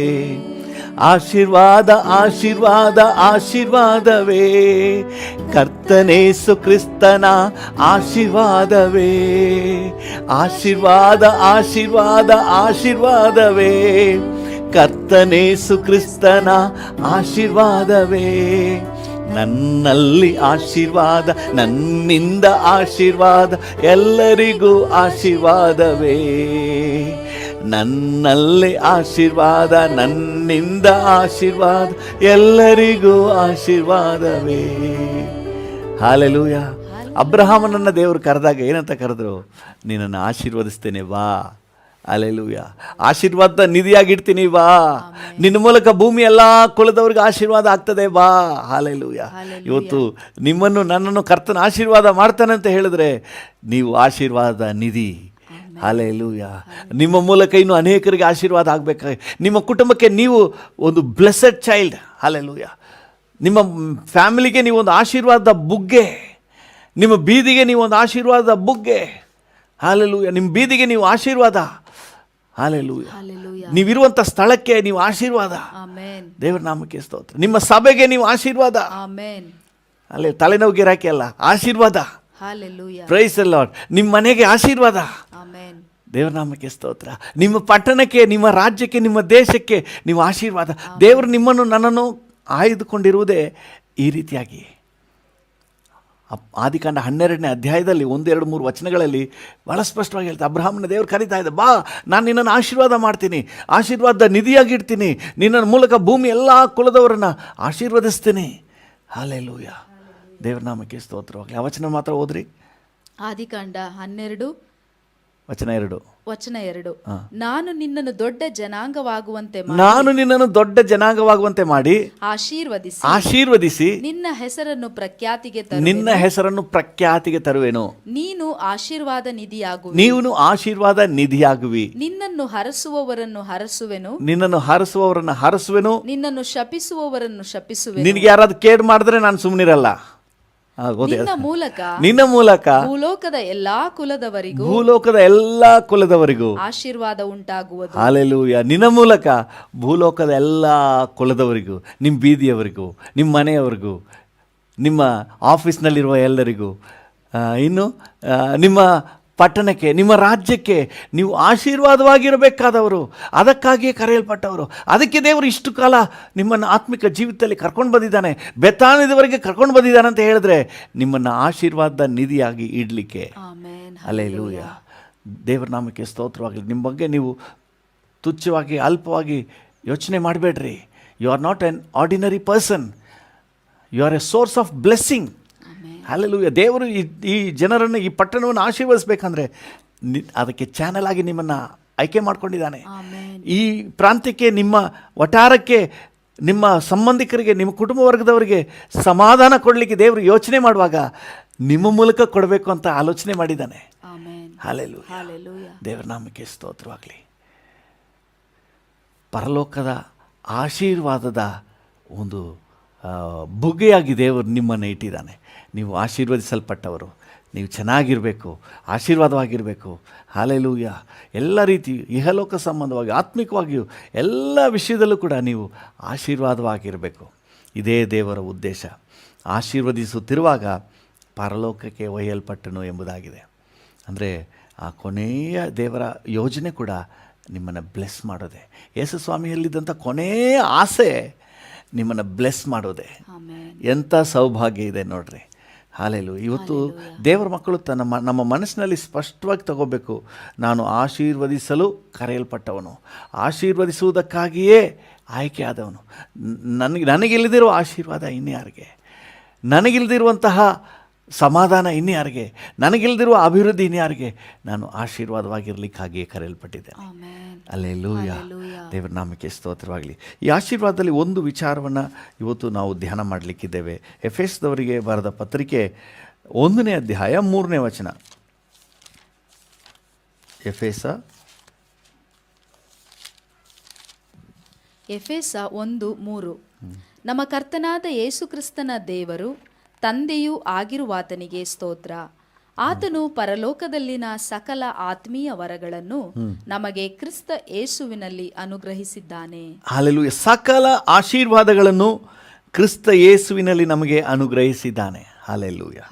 ಆಶೀರ್ವಾದ ಆಶೀರ್ವಾದ ಆಶೀರ್ವಾದವೇ ಕರ್ತನೇಸು ಕ್ರಿಸ್ತನ ಆಶೀರ್ವಾದವೇ. ಆಶೀರ್ವಾದ ಆಶೀರ್ವಾದ ಆಶೀರ್ವಾದವೇ ಕರ್ತನೇಸು ಕ್ರಿಸ್ತನ ಆಶೀರ್ವಾದವೇ. ನನ್ನಲ್ಲಿ ಆಶೀರ್ವಾದ, ನನ್ನಿಂದ ಆಶೀರ್ವಾದ, ಎಲ್ಲರಿಗೂ ಆಶೀರ್ವಾದವೇ. ನನ್ನಲ್ಲಿ ಆಶೀರ್ವಾದ, ನನ್ನಿಂದ ಆಶೀರ್ವಾದ, ಎಲ್ಲರಿಗೂ ಆಶೀರ್ವಾದವೇ. ಹಲ್ಲೆಲೂಯ. ಅಬ್ರಹಾಮನನ್ನು ದೇವರು ಕರೆದಾಗ ಏನಂತ ಕರೆದ್ರು? ನಿನ್ನನ್ನು ಆಶೀರ್ವದಿಸ್ತೇನೆ ಬಾ. ಹಲ್ಲೆಲೂಯ. ಆಶೀರ್ವಾದ ನಿಧಿಯಾಗಿಡ್ತೀನಿ ಬಾ. ನಿನ್ನ ಮೂಲಕ ಭೂಮಿ ಎಲ್ಲ ಕುಲದವ್ರಿಗೆ ಆಶೀರ್ವಾದ ಆಗ್ತದೆ ಬಾ. ಹಲ್ಲೆಲೂಯ. ಇವತ್ತು ನಿಮ್ಮನ್ನು ನನ್ನನ್ನು ಕರ್ತನ ಆಶೀರ್ವಾದ ಮಾಡ್ತಾನೆ ಅಂತ ಹೇಳಿದ್ರೆ ನೀವು ಆಶೀರ್ವಾದ ನಿಧಿ. ಹಲ್ಲೆಲೂಯ. ನಿಮ್ಮ ಮೂಲಕ ಇನ್ನು ಅನೇಕರಿಗೆ ಆಶೀರ್ವಾದ ಆಗಬೇಕಾಗಿ, ನಿಮ್ಮ ಕುಟುಂಬಕ್ಕೆ ನೀವು ಒಂದು ಬ್ಲೆಸ್ಸೆಡ್ ಚೈಲ್ಡ್. ಹಲ್ಲೆಲೂಯ. ನಿಮ್ಮ ಫ್ಯಾಮಿಲಿಗೆ ನೀವು ಒಂದು ಆಶೀರ್ವಾದದ ಬುಗ್ಗೆ, ನಿಮ್ಮ ಬೀದಿಗೆ ನೀವು ಒಂದು ಆಶೀರ್ವಾದದ ಬುಗ್ಗೆ. ಹಲ್ಲೆಲೂಯ. ನಿಮ್ಮ ಬೀದಿಗೆ ನೀವು ಆಶೀರ್ವಾದ. ಹಲ್ಲೆಲೂಯ. ನೀವಿರುವಂಥ ಸ್ಥಳಕ್ಕೆ ನೀವು ಆಶೀರ್ವಾದ. ದೇವರ ನಾಮಕ್ಕೆ ಸ್ತೋತ್ರ. ನಿಮ್ಮ ಸಭೆಗೆ ನೀವು ಆಶೀರ್ವಾದ. ಅಲ್ಲೇ ತಲೆನೋವು ಗಿರಾಕಿ ಅಲ್ಲ, ಆಶೀರ್ವಾದ. Praise the lord. ನಿಮ್ಮ ಮನೆಗೆ ಆಶೀರ್ವಾದ. ದೇವರ ನಾಮಕ್ಕೆ ಸ್ತೋತ್ರ. ನಿಮ್ಮ ಪಟ್ಟಣಕ್ಕೆ, ನಿಮ್ಮ ರಾಜ್ಯಕ್ಕೆ, ನಿಮ್ಮ ದೇಶಕ್ಕೆ ನೀವು ಆಶೀರ್ವಾದ. ದೇವರು ನಿಮ್ಮನ್ನು ನನ್ನನ್ನು ಆಯ್ದುಕೊಂಡಿರುವುದೇ ಈ ರೀತಿಯಾಗಿ. ಆದಿಕಾಂಡ 12ನೇ ಅಧ್ಯಾಯದಲ್ಲಿ 1, 2, 3 ವಚನಗಳಲ್ಲಿ ಭಾಳ ಸ್ಪಷ್ಟವಾಗಿ ಹೇಳ್ತಾರೆ. ಅಬ್ರಹಾಮನ ದೇವರು ಕರೀತಾ ಇದೆ, ಬಾ, ನಾನು ನಿನ್ನನ್ನು ಆಶೀರ್ವಾದ ಮಾಡ್ತೀನಿ, ಆಶೀರ್ವಾದ ನಿಧಿಯಾಗಿಡ್ತೀನಿ, ನಿನ್ನ ಮೂಲಕ ಭೂಮಿ ಎಲ್ಲ ಕುಲದವರನ್ನು ಆಶೀರ್ವದಿಸ್ತೀನಿ. ಹಲ್ಲೆಲೂಯ. ದೇವರ ನಾಮಕ್ಕೆ ಸ್ತೋತ್ರವಾಗಲಿ. ಆ ವಚನ ಮಾತ್ರ ಓದ್ರಿ. ಆದಿಕಾಂಡ 12 ವಚನ 2. ನಾನು ನಿನ್ನನ್ನು ದೊಡ್ಡ ಜನಾಂಗವಾಗುವಂತೆ ಮಾಡಿ ಆಶೀರ್ವದಿಸಿ ನಿನ್ನ ಹೆಸರನ್ನು ಪ್ರಖ್ಯಾತಿಗೆ ತರುವೆನು. ನೀನು ಆಶೀರ್ವಾದ ನಿಧಿಯಾಗುವಿ. ನಿನ್ನನ್ನು ಹರಸುವವರನ್ನು ಹರಸುವೆನು. ನಿನ್ನನ್ನು ಶಪಿಸುವವರನ್ನು ಶಪಿಸುವೆನು. ನಿನಗೆ ಯಾರಾದ್ರೂ ಕೇಡು ಮಾಡಿದ್ರೆ ನಾನು ಸುಮ್ಮನಿರಲ್ಲ. ನಿನ್ನ ಮೂಲಕ ಭೂಲೋಕದ ಎಲ್ಲಾ ಕುಲದವರಿಗೂ ಆಶೀರ್ವಾದ ಉಂಟಾಗುವುದು. ಹಲ್ಲೆಲೂಯ. ನಿನ್ನ ಮೂಲಕ ಭೂಲೋಕದ ಎಲ್ಲ ಕುಲದವರಿಗೂ, ನಿಮ್ಮ ಬೀದಿಯವರಿಗೂ, ನಿಮ್ಮ ಮನೆಯವರಿಗೂ, ನಿಮ್ಮ ಆಫೀಸ್ನಲ್ಲಿರುವ ಎಲ್ಲರಿಗೂ, ಇನ್ನು ನಿಮ್ಮ ಪಟ್ಟಣಕ್ಕೆ, ನಿಮ್ಮ ರಾಜ್ಯಕ್ಕೆ ನೀವು ಆಶೀರ್ವಾದವಾಗಿರಬೇಕಾದವರು. ಅದಕ್ಕಾಗಿಯೇ ಕರೆಯಲ್ಪಟ್ಟವರು. ಅದಕ್ಕೆ ದೇವರು ಇಷ್ಟು ಕಾಲ ನಿಮ್ಮನ್ನು ಆತ್ಮಿಕ ಜೀವಿತದಲ್ಲಿ ಕರ್ಕೊಂಡು ಬಂದಿದ್ದಾನೆ, ಬೆತ್ತಾನದವರೆಗೆ ಕರ್ಕೊಂಡು ಬಂದಿದ್ದಾನೆ ಅಂತ ಹೇಳಿದ್ರೆ ನಿಮ್ಮನ್ನು ಆಶೀರ್ವಾದದ ನಿಧಿಯಾಗಿ ಇಡಲಿಕ್ಕೆ. ಹಲ್ಲೆಲೂಯ. ದೇವರ ನಾಮಕ್ಕೆ ಸ್ತೋತ್ರವಾಗಲಿ. ನಿಮ್ಮ ಬಗ್ಗೆ ನೀವು ತುಚ್ಛವಾಗಿ, ಅಲ್ಪವಾಗಿ ಯೋಚನೆ ಮಾಡಬೇಡ್ರಿ. You are not an ordinary person, you are a source of blessing. Hallelujah. ದೇವರು ಈ ಜನರನ್ನು, ಈ ಪಟ್ಟಣವನ್ನು ಆಶೀರ್ವದಿಸಬೇಕಂದ್ರೆ ಅದಕ್ಕೆ ಚಾನಲ್ ಆಗಿ ನಿಮ್ಮನ್ನು ಆಯ್ಕೆ ಮಾಡ್ಕೊಂಡಿದ್ದಾನೆ. ಈ ಪ್ರಾಂತ್ಯಕ್ಕೆ, ನಿಮ್ಮ ವಟಾರಕ್ಕೆ, ನಿಮ್ಮ ಸಂಬಂಧಿಕರಿಗೆ, ನಿಮ್ಮ ಕುಟುಂಬ ವರ್ಗದವರಿಗೆ ಸಮಾಧಾನ ಕೊಡಲಿಕ್ಕೆ ದೇವರು ಯೋಚನೆ ಮಾಡುವಾಗ ನಿಮ್ಮ ಮೂಲಕ ಕೊಡಬೇಕು ಅಂತ ಆಲೋಚನೆ ಮಾಡಿದ್ದಾನೆ. ಹಲ್ಲೆಲೂಯಾ. Hallelujah. ದೇವರ ನಾಮಕ್ಕೆ ಸ್ತೋತ್ರವಾಗಲಿ. ಪರಲೋಕದ ಆಶೀರ್ವಾದದ ಒಂದು ಬುಗ್ಗೆಯಾಗಿ ದೇವರು ನಿಮ್ಮನ್ನು ಇಟ್ಟಿದ್ದಾನೆ. ನೀವು ಆಶೀರ್ವದಿಸಲ್ಪಟ್ಟವರು, ನೀವು ಚೆನ್ನಾಗಿರಬೇಕು, ಆಶೀರ್ವಾದವಾಗಿರಬೇಕು. ಹಲ್ಲೆಲೂಯಾ. ಎಲ್ಲ ರೀತಿ ಇಹಲೋಕ ಸಂಬಂಧವಾಗಿ ಆತ್ಮಿಕವಾಗಿಯೂ ಎಲ್ಲ ವಿಷಯದಲ್ಲೂ ಕೂಡ ನೀವು ಆಶೀರ್ವಾದವಾಗಿರಬೇಕು. ಇದೇ ದೇವರ ಉದ್ದೇಶ. ಆಶೀರ್ವದಿಸುತ್ತಿರುವಾಗ ಪರಲೋಕಕ್ಕೆ ಒಯ್ಯಲ್ಪಟ್ಟನು ಎಂಬುದಾಗಿದೆ. ಅಂದರೆ ಆ ಕೊನೆಯ ದೇವರ ಯೋಜನೆ ಕೂಡ ನಿಮ್ಮನ್ನು ಬ್ಲೆಸ್ ಮಾಡೋದೆ. ಯೇಸು ಸ್ವಾಮಿಯಲ್ಲಿದ್ದಂಥ ಕೊನೆಯ ಆಸೆ ನಿಮ್ಮನ್ನು ಬ್ಲೆಸ್ ಮಾಡೋದೆ. ಎಂಥ ಸೌಭಾಗ್ಯ ಇದೆ ನೋಡ್ರಿ. ಹಲ್ಲೆಲೂಯಾ. ಇವತ್ತು ದೇವರ ಮಕ್ಕಳು ನಮ್ಮ ಮನಸ್ಸಿನಲ್ಲಿ ಸ್ಪಷ್ಟವಾಗಿ ತಗೋಬೇಕು, ನಾನು ಆಶೀರ್ವದಿಸಲು ಕರೆಯಲ್ಪಟ್ಟವನು, ಆಶೀರ್ವದಿಸುವುದಕ್ಕಾಗಿಯೇ ಆಯ್ಕೆ ಆದವನು. ನನಗಿಲ್ಲದಿರುವ ಆಶೀರ್ವಾದ ಇನ್ಯಾರಿಗೆ? ನನಗಿಲ್ಲದಿರುವಂತಹ ಸಮಾಧಾನ ಇನ್ಯಾರಿಗೆ? ನನಗಿಲ್ಲದಿರುವ ಅಭಿವೃದ್ಧಿ ಇನ್ಯಾರಿಗೆ? ನಾನು ಆಶೀರ್ವಾದವಾಗಿರಲಿಕ್ಕಾಗಿಯೇ ಕರೆಯಲ್ಪಟ್ಟಿದ್ದೇನೆ. ಹಲ್ಲೆಲೂಯಾ. ದೇವರ ನಾಮಕ್ಕೆ ಸ್ತೋತ್ರವಾಗಲಿ. ಈ ಆಶೀರ್ವಾದದಲ್ಲಿ ಒಂದು ವಿಚಾರವನ್ನು ಇವತ್ತು ನಾವು ಧ್ಯಾನ ಮಾಡಲಿಕ್ಕಿದ್ದೇವೆ. ಎಫೆಸದವರಿಗೆ ಬರೆದ ಪತ್ರಿಕೆ 1ನೇ ಅಧ್ಯಾಯ 3ನೇ ವಚನ. ಎಫೆಸ 1:3. ನಮ್ಮ ಕರ್ತನಾದ ಯೇಸುಕ್ರಿಸ್ತನ ದೇವರು ತಂದೆಯೂ ಆಗಿರುವಾತನಿಗೆ ಸ್ತೋತ್ರ. ಆತನು ಪರಲೋಕದಲ್ಲಿನ ಸಕಲ ಆತ್ಮೀಯ ವರಗಳನ್ನು ನಮಗೆ ಕ್ರಿಸ್ತ ಯೇಸುವಿನಲ್ಲಿ ಅನುಗ್ರಹಿಸಿದ್ದಾನೆ. ಹಲ್ಲೆಲೂಯಾ. ಸಕಲ ಆಶೀರ್ವಾದಗಳನ್ನು ಕ್ರಿಸ್ತ ಯೇಸುವಿನಲ್ಲಿ ನಮಗೆ ಅನುಗ್ರಹಿಸಿದ್ದಾನೆ. ಹಲ್ಲೆಲೂಯಾ.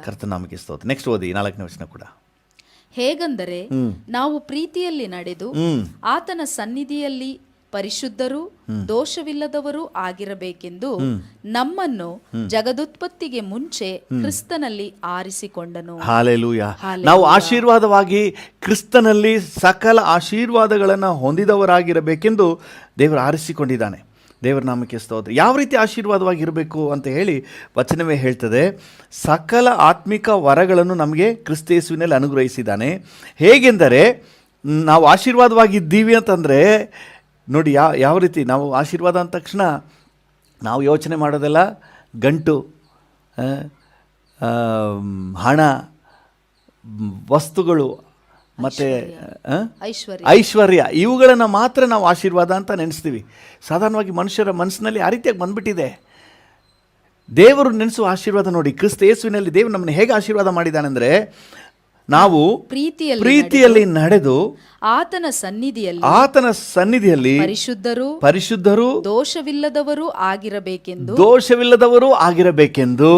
ಕರ್ತನ ನಾಮಕ್ಕೆ ಸ್ತೋತ್ರ. ನೆಕ್ಸ್ಟ್ ಓದಿ 4ನೇ ವಚನ ಕೂಡ. ಹೇಗೆಂದರೆ ನಾವು ಪ್ರೀತಿಯಲ್ಲಿ ನಡೆದು ಆತನ ಸನ್ನಿಧಿಯಲ್ಲಿ ಪರಿಶುದ್ಧರೂ ದೋಷವಿಲ್ಲದವರೂ ಆಗಿರಬೇಕೆಂದು ನಮ್ಮನ್ನು ಜಗದುತ್ಪತ್ತಿಗೆ ಮುಂಚೆ ಕ್ರಿಸ್ತನಲ್ಲಿ ಆರಿಸಿಕೊಂಡನು. ಹಲ್ಲೆಲೂಯಾ. ನಾವು ಆಶೀರ್ವಾದವಾಗಿ ಕ್ರಿಸ್ತನಲ್ಲಿ ಸಕಲ ಆಶೀರ್ವಾದಗಳನ್ನು ಹೊಂದಿದವರಾಗಿರಬೇಕೆಂದು ದೇವರು ಆರಿಸಿಕೊಂಡಿದ್ದಾನೆ. ದೇವರ ನಾಮಕ್ಕೆ ಸ್ತೋತ್ರ. ಯಾವ ರೀತಿ ಆಶೀರ್ವಾದವಾಗಿರಬೇಕು ಅಂತ ಹೇಳಿ ವಚನವೇ ಹೇಳ್ತದೆ. ಸಕಲ ಆತ್ಮಿಕ ವರಗಳನ್ನು ನಮಗೆ ಕ್ರಿಸ್ತ ಯೇಸುವಿನಲ್ಲಿ ಅನುಗ್ರಹಿಸಿದ್ದಾನೆ. ಹೇಗೆಂದರೆ ನಾವು ಆಶೀರ್ವಾದವಾಗಿದ್ದೀವಿ ಅಂತಂದರೆ ನೋಡಿ, ಯಾವ ರೀತಿ ನಾವು ಆಶೀರ್ವಾದ ಅಂದ ತಕ್ಷಣ ನಾವು ಯೋಚನೆ ಮಾಡೋದೆಲ್ಲ ಗಂಟು, ಹಣ, ವಸ್ತುಗಳು ಮತ್ತು ಐಶ್ವರ್ಯ, ಇವುಗಳನ್ನು ಮಾತ್ರ ನಾವು ಆಶೀರ್ವಾದ ಅಂತ ನೆನೆಸ್ತೀವಿ. ಸಾಧಾರಣವಾಗಿ ಮನುಷ್ಯರ ಮನಸ್ಸಿನಲ್ಲಿ ಆ ರೀತಿಯಾಗಿ ಬಂದ್ಬಿಟ್ಟಿದೆ. ದೇವರು ನೆನೆಸುವ ಆಶೀರ್ವಾದ ನೋಡಿ, ಕ್ರಿಸ್ತ ಯೇಸುವಿನಲ್ಲಿ ದೇವರು ನಮ್ಮನ್ನು ಹೇಗೆ ಆಶೀರ್ವಾದ ಮಾಡಿದ್ದಾನೆಂದರೆ, ನಾವು ಪ್ರೀತಿಯಲ್ಲಿ ನಡೆದು ಆತನ ಸನ್ನಿಧಿಯಲ್ಲಿ ಪರಿಶುದ್ಧರು ದೋಷವಿಲ್ಲದವರೂ ಆಗಿರಬೇಕೆಂದು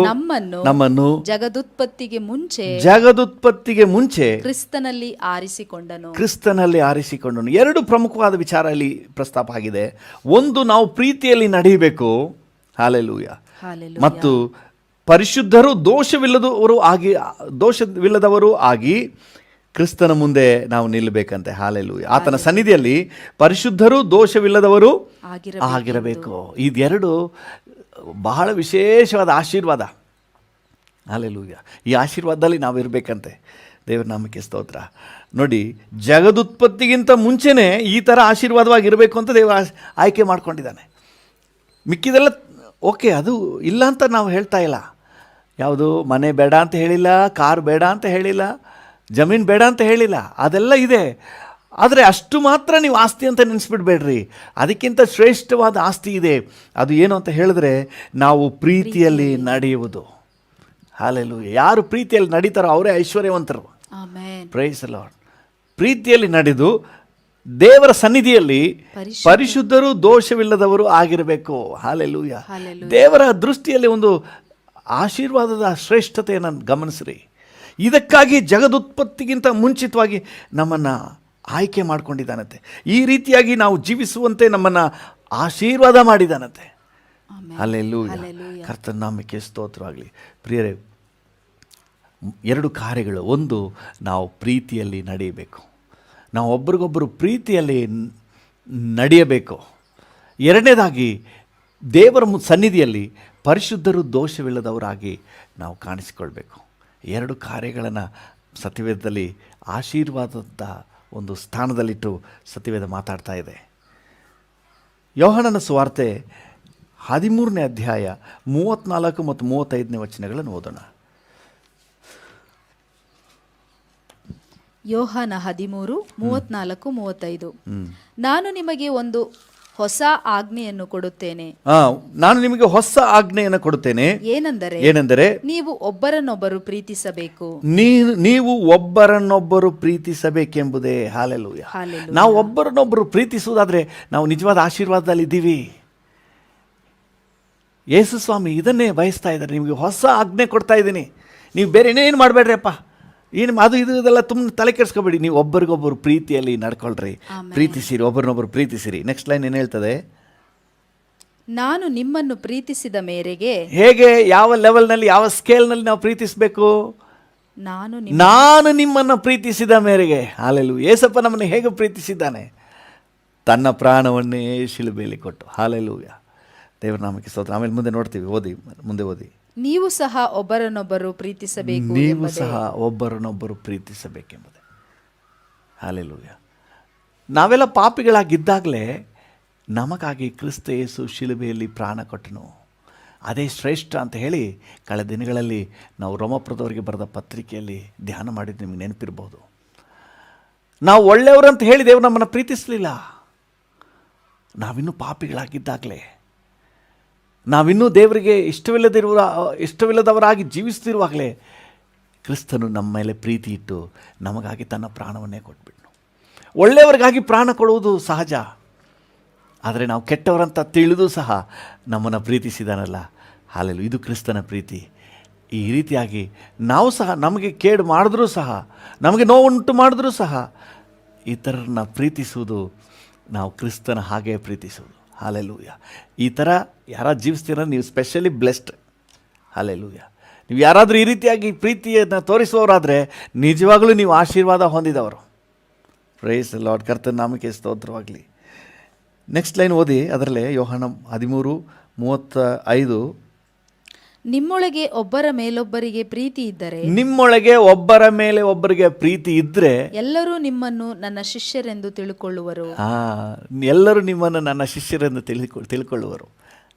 ನಮ್ಮನ್ನು ಜಗದುತ್ಪತ್ತಿಗೆ ಮುಂಚೆ ಕ್ರಿಸ್ತನಲ್ಲಿ ಆರಿಸಿಕೊಂಡನು. ಎರಡು ಪ್ರಮುಖವಾದ ವಿಚಾರ ಇಲ್ಲಿ ಪ್ರಸ್ತಾಪ ಆಗಿದೆ. ಒಂದು, ನಾವು ಪ್ರೀತಿಯಲ್ಲಿ ನಡೆಯಬೇಕು. ಹಲ್ಲೆಲೂಯಾ. ಮತ್ತು ಪರಿಶುದ್ಧರು ದೋಷವಿಲ್ಲದವರು ಆಗಿ ಕ್ರಿಸ್ತನ ಮುಂದೆ ನಾವು ನಿಲ್ಲಬೇಕಂತೆ. ಹಲ್ಲೆಲೂಯಾ. ಆತನ ಸನ್ನಿಧಿಯಲ್ಲಿ ಪರಿಶುದ್ಧರು ದೋಷವಿಲ್ಲದವರು ಆಗಿರಬೇಕು. ಇದೆರಡು ಬಹಳ ವಿಶೇಷವಾದ ಆಶೀರ್ವಾದ. ಹಲ್ಲೆಲೂಯಾ. ಈ ಆಶೀರ್ವಾದದಲ್ಲಿ ನಾವು ಇರಬೇಕಂತೆ. ದೇವರ ನಾಮಕ್ಕೆ ಸ್ತೋತ್ರ. ನೋಡಿ, ಜಗದುತ್ಪತ್ತಿಗಿಂತ ಮುಂಚೆನೇ ಈ ಥರ ಆಶೀರ್ವಾದವಾಗಿರಬೇಕು ಅಂತ ದೇವ ಆಯ್ಕೆ ಮಾಡ್ಕೊಂಡಿದ್ದಾನೆ. ಮಿಕ್ಕಿದೆಲ್ಲ ಓಕೆ, ಅದು ಇಲ್ಲ ಅಂತ ನಾವು ಹೇಳ್ತಾ ಇಲ್ಲ. ಯಾವುದು ಮನೆ ಬೇಡ ಅಂತ ಹೇಳಿಲ್ಲ, ಕಾರ್ ಬೇಡ ಅಂತ ಹೇಳಿಲ್ಲ, ಜಮೀನು ಬೇಡ ಅಂತ ಹೇಳಿಲ್ಲ, ಅದೆಲ್ಲ ಇದೆ. ಆದರೆ ಅಷ್ಟು ಮಾತ್ರ ನೀವು ಆಸ್ತಿ ಅಂತ ನೆನೆಸ್ಬಿಡ್ಬೇಡ್ರಿ. ಅದಕ್ಕಿಂತ ಶ್ರೇಷ್ಠವಾದ ಆಸ್ತಿ ಇದೆ. ಅದು ಏನು ಅಂತ ಹೇಳಿದ್ರೆ, ನಾವು ಪ್ರೀತಿಯಲ್ಲಿ ನಡೆಯುವುದು. ಹಲ್ಲೆಲೂಯಾ. ಯಾರು ಪ್ರೀತಿಯಲ್ಲಿ ನಡೀತಾರೋ ಅವರೇ ಐಶ್ವರ್ಯವಂತರು. Price the lord. ಪ್ರೀತಿಯಲ್ಲಿ ನಡೆದು ದೇವರ ಸನ್ನಿಧಿಯಲ್ಲಿ ಪರಿಶುದ್ಧರು ದೋಷವಿಲ್ಲದವರು ಆಗಿರಬೇಕು. ಹಲ್ಲೆಲೂಯಾ. ದೇವರ ದೃಷ್ಟಿಯಲ್ಲಿ ಒಂದು ಆಶೀರ್ವಾದದ ಶ್ರೇಷ್ಠತೆಯನ್ನು ಗಮನಿಸ್ರಿ. ಇದಕ್ಕಾಗಿ ಜಗದುತ್ಪತ್ತಿಗಿಂತ ಮುಂಚಿತವಾಗಿ ನಮ್ಮನ್ನು ಆಯ್ಕೆ ಮಾಡ್ಕೊಂಡಿದ್ದಾನಂತೆ. ಈ ರೀತಿಯಾಗಿ ನಾವು ಜೀವಿಸುವಂತೆ ನಮ್ಮನ್ನು ಆಶೀರ್ವಾದ ಮಾಡಿದ್ದಾನಂತೆ. ಹಲ್ಲೆಲೂಯಾ. ಕರ್ತನ ನಾಮಕ್ಕೆ ಸ್ತೋತ್ರವಾಗಲಿ. ಪ್ರಿಯರೇ, ಎರಡು ಕಾರ್ಯಗಳು. ಒಂದು, ನಾವು ಪ್ರೀತಿಯಲ್ಲಿ ನಡೆಯಬೇಕು. ನಾವು ಒಬ್ರಿಗೊಬ್ಬರು ಪ್ರೀತಿಯಲ್ಲಿ ನಡೆಯಬೇಕು. ಎರಡನೇದಾಗಿ, ದೇವರ ಸನ್ನಿಧಿಯಲ್ಲಿ ಪರಿಶುದ್ಧರು ದೋಷವಿಲ್ಲದವರಾಗಿ ನಾವು ಕಾಣಿಸಿಕೊಳ್ಬೇಕು. ಎರಡು ಕಾರ್ಯಗಳನ್ನು ಸತ್ಯವೇದದಲ್ಲಿ ಆಶೀರ್ವಾದದ ಒಂದು ಸ್ಥಾನದಲ್ಲಿಟ್ಟು ಸತ್ಯವೇದ ಮಾತಾಡ್ತಾ ಇದೆ. ಯೋಹಾನನ ಸುವಾರ್ತೆ 13ನೇ ಅಧ್ಯಾಯ 34 ಮತ್ತು 35ನೇ ವಚನಗಳನ್ನು ಓದೋಣ. ಯೋಹಾನ 13:34-35. ನಾನು ನಿಮಗೆ ಒಂದು ಹೊಸ ಆಜ್ಞೆಯನ್ನು ಕೊಡುತ್ತೇನೆ. ನಾನು ನಿಮಗೆ ಹೊಸ ಆಜ್ಞೆಯನ್ನು ಕೊಡುತ್ತೇನೆ. ಏನೆಂದರೆ ನೀವು ಒಬ್ಬರನ್ನೊಬ್ಬರು ಪ್ರೀತಿಸಬೇಕು. ನೀವು ಒಬ್ಬರನ್ನೊಬ್ಬರು ಪ್ರೀತಿಸಬೇಕೆಂಬುದೇ. ಹಾಲೆಲೂಯ. ನಾವು ಒಬ್ಬರನ್ನೊಬ್ಬರು ಪ್ರೀತಿಸುವುದಾದ್ರೆ ನಾವು ನಿಜವಾದ ಆಶೀರ್ವಾದದಲ್ಲಿ ಇದ್ದೀವಿ. ಯೇಸು ಸ್ವಾಮಿ ಇದನ್ನೇ ಬಯಸ್ತಾ ಇದ್ದಾರೆ. ನಿಮಗೆ ಹೊಸ ಆಜ್ಞೆ ಕೊಡ್ತಾ ಇದ್ದೀನಿ, ನೀವು ಬೇರೆ ಏನೇನು ಮಾಡಬೇಡ್ರಿ ಅಪ್ಪ, ಏನು ಅದು ಇದೆಲ್ಲ ತುಂಬ ತಲೆ ಕೆಡಿಸ್ಕೊಬೇಡಿ, ನೀವು ಒಬ್ಬರಿಗೊಬ್ಬರು ಪ್ರೀತಿಯಲ್ಲಿ ನಡ್ಕೊಳ್ರಿ, ಪ್ರೀತಿಸಿರಿ, ಒಬ್ಬರನ್ನೊಬ್ಬರು ಪ್ರೀತಿಸಿರಿ. ನೆಕ್ಸ್ಟ್ ಲೈನ್ ಏನು ಹೇಳ್ತದೆ? ನಾನು ನಿಮ್ಮನ್ನು ಪ್ರೀತಿಸಿದ ಮೇರೆಗೆ. ಹೇಗೆ, ಯಾವ ಲೆವೆಲ್ನಲ್ಲಿ, ಯಾವ ಸ್ಕೇಲ್ನಲ್ಲಿ ನಾವು ಪ್ರೀತಿಸಬೇಕು? ನಾನು ನಿಮ್ಮನ್ನು ಪ್ರೀತಿಸಿದ ಮೇರೆಗೆ. ಹಾಲೆಲೂಯ. ಯೇಸಪ್ಪ ನಮ್ಮನ್ನು ಹೇಗೆ ಪ್ರೀತಿಸಿದ್ದಾನೆ? ತನ್ನ ಪ್ರಾಣವನ್ನೇ ಶಿಲುಬೆಯಲ್ಲಿ ಕೊಟ್ಟು. ಹಾಲೆಲೂಯ. ದೇವರ ನಾಮಕ್ಕೆ ಸ್ತೋತ್ರ. ಆಮೇಲೆ ಮುಂದೆ ನೋಡ್ತೀವಿ, ಮುಂದೆ ಓದಿ. ನೀವು ಸಹ ಒಬ್ಬರನ್ನೊಬ್ಬರು ಪ್ರೀತಿಸಬೇಕು. ನೀವು ಸಹ ಒಬ್ಬರನ್ನೊಬ್ಬರು ಪ್ರೀತಿಸಬೇಕೆಂಬುದೇ. ಹಾಲೆಲೂಯ. ನಾವೆಲ್ಲ ಪಾಪಿಗಳಾಗಿದ್ದಾಗಲೇ ನಮಗಾಗಿ ಕ್ರಿಸ್ತ ಯೇಸು ಶಿಲುಬೆಯಲ್ಲಿ ಪ್ರಾಣ ಕೊಟ್ಟನು. ಅದೇ ಶ್ರೇಷ್ಠ ಅಂತ ಹೇಳಿ ಕಳೆದ ದಿನಗಳಲ್ಲಿ ನಾವು ರೋಮಪುರದವರಿಗೆ ಬರೆದ ಪತ್ರಿಕೆಯಲ್ಲಿ ಧ್ಯಾನ ಮಾಡಿದ್ದು ನಿಮಗೆ ನೆನಪಿರ್ಬೋದು. ನಾವು ಒಳ್ಳೆಯವರಂತ ಹೇಳಿ ದೇವರು ನಮ್ಮನ್ನು ಪ್ರೀತಿಸಲಿಲ್ಲ. ನಾವಿನ್ನೂ ಪಾಪಿಗಳಾಗಿದ್ದಾಗಲೇ, ನಾವಿನ್ನೂ ದೇವರಿಗೆ ಇಷ್ಟವಿಲ್ಲದವರಾಗಿ ಜೀವಿಸ್ತಿರುವಾಗಲೇ ಕ್ರಿಸ್ತನು ನಮ್ಮ ಮೇಲೆ ಪ್ರೀತಿ ಇಟ್ಟು ನಮಗಾಗಿ ತನ್ನ ಪ್ರಾಣವನ್ನೇ ಕೊಟ್ಬಿಟ್ನು. ಒಳ್ಳೆಯವರಿಗಾಗಿ ಪ್ರಾಣ ಕೊಡುವುದು ಸಹಜ, ಆದರೆ ನಾವು ಕೆಟ್ಟವರಂತ ತಿಳಿದು ಸಹ ನಮ್ಮನ್ನು ಪ್ರೀತಿಸಿದಾನಲ್ಲ. ಹಾಲೆಲೂಯ. ಇದು ಕ್ರಿಸ್ತನ ಪ್ರೀತಿ. ಈ ರೀತಿಯಾಗಿ ನಾವು ಸಹ ನಮಗೆ ಕೇಡು ಮಾಡಿದ್ರೂ ಸಹ, ನಮಗೆ ನೋವುಂಟು ಮಾಡಿದ್ರೂ ಸಹ ಇತರರನ್ನ ಪ್ರೀತಿಸುವುದು ನಾವು ಕ್ರಿಸ್ತನ ಹಾಗೆ ಪ್ರೀತಿಸುವುದು. ಹಾಲೆಲೂಯ. ಈ ಥರ ಯಾರಾದ್ರು ಜೀವಿಸ್ತೀರ, ನೀವು ಸ್ಪೆಷಲಿ ಬ್ಲೆಸ್ಡ್. ಹಾಲೆಲೂಯ. ನೀವು ಯಾರಾದರೂ ಈ ರೀತಿಯಾಗಿ ಪ್ರೀತಿಯನ್ನು ತೋರಿಸುವವರಾದರೆ ನಿಜವಾಗಲೂ ನೀವು ಆಶೀರ್ವಾದ ಹೊಂದಿದವರು. Praise the lord. ಕರ್ತನ ನಾಮಕ್ಕೆ ಸ್ತೋತ್ರವಾಗಲಿ. ನೆಕ್ಸ್ಟ್ ಲೈನ್ ಓದಿ, ಅದರಲ್ಲೇ ಯೋಹಾನ 13:35. ನಿಮ್ಮೊಳಗೆ ಒಬ್ಬರ ಮೇಲೊಬ್ಬರಿಗೆ ಪ್ರೀತಿ ಇದ್ದರೆ, ನಿಮ್ಮೊಳಗೆ ಒಬ್ಬರ ಮೇಲೆ ಒಬ್ಬರಿಗೆ ಪ್ರೀತಿ ಇದ್ದರೆ ಎಲ್ಲರೂ ನಿಮ್ಮನ್ನು ನನ್ನ ಶಿಷ್ಯರೆಂದು ತಿಳ್ಕೊಳ್ಳುವರು. ಎಲ್ಲರೂ ನಿಮ್ಮನ್ನು ನನ್ನ ಶಿಷ್ಯರೆಂದು ತಿಳ್ಕೊಳ್ಳುವರು.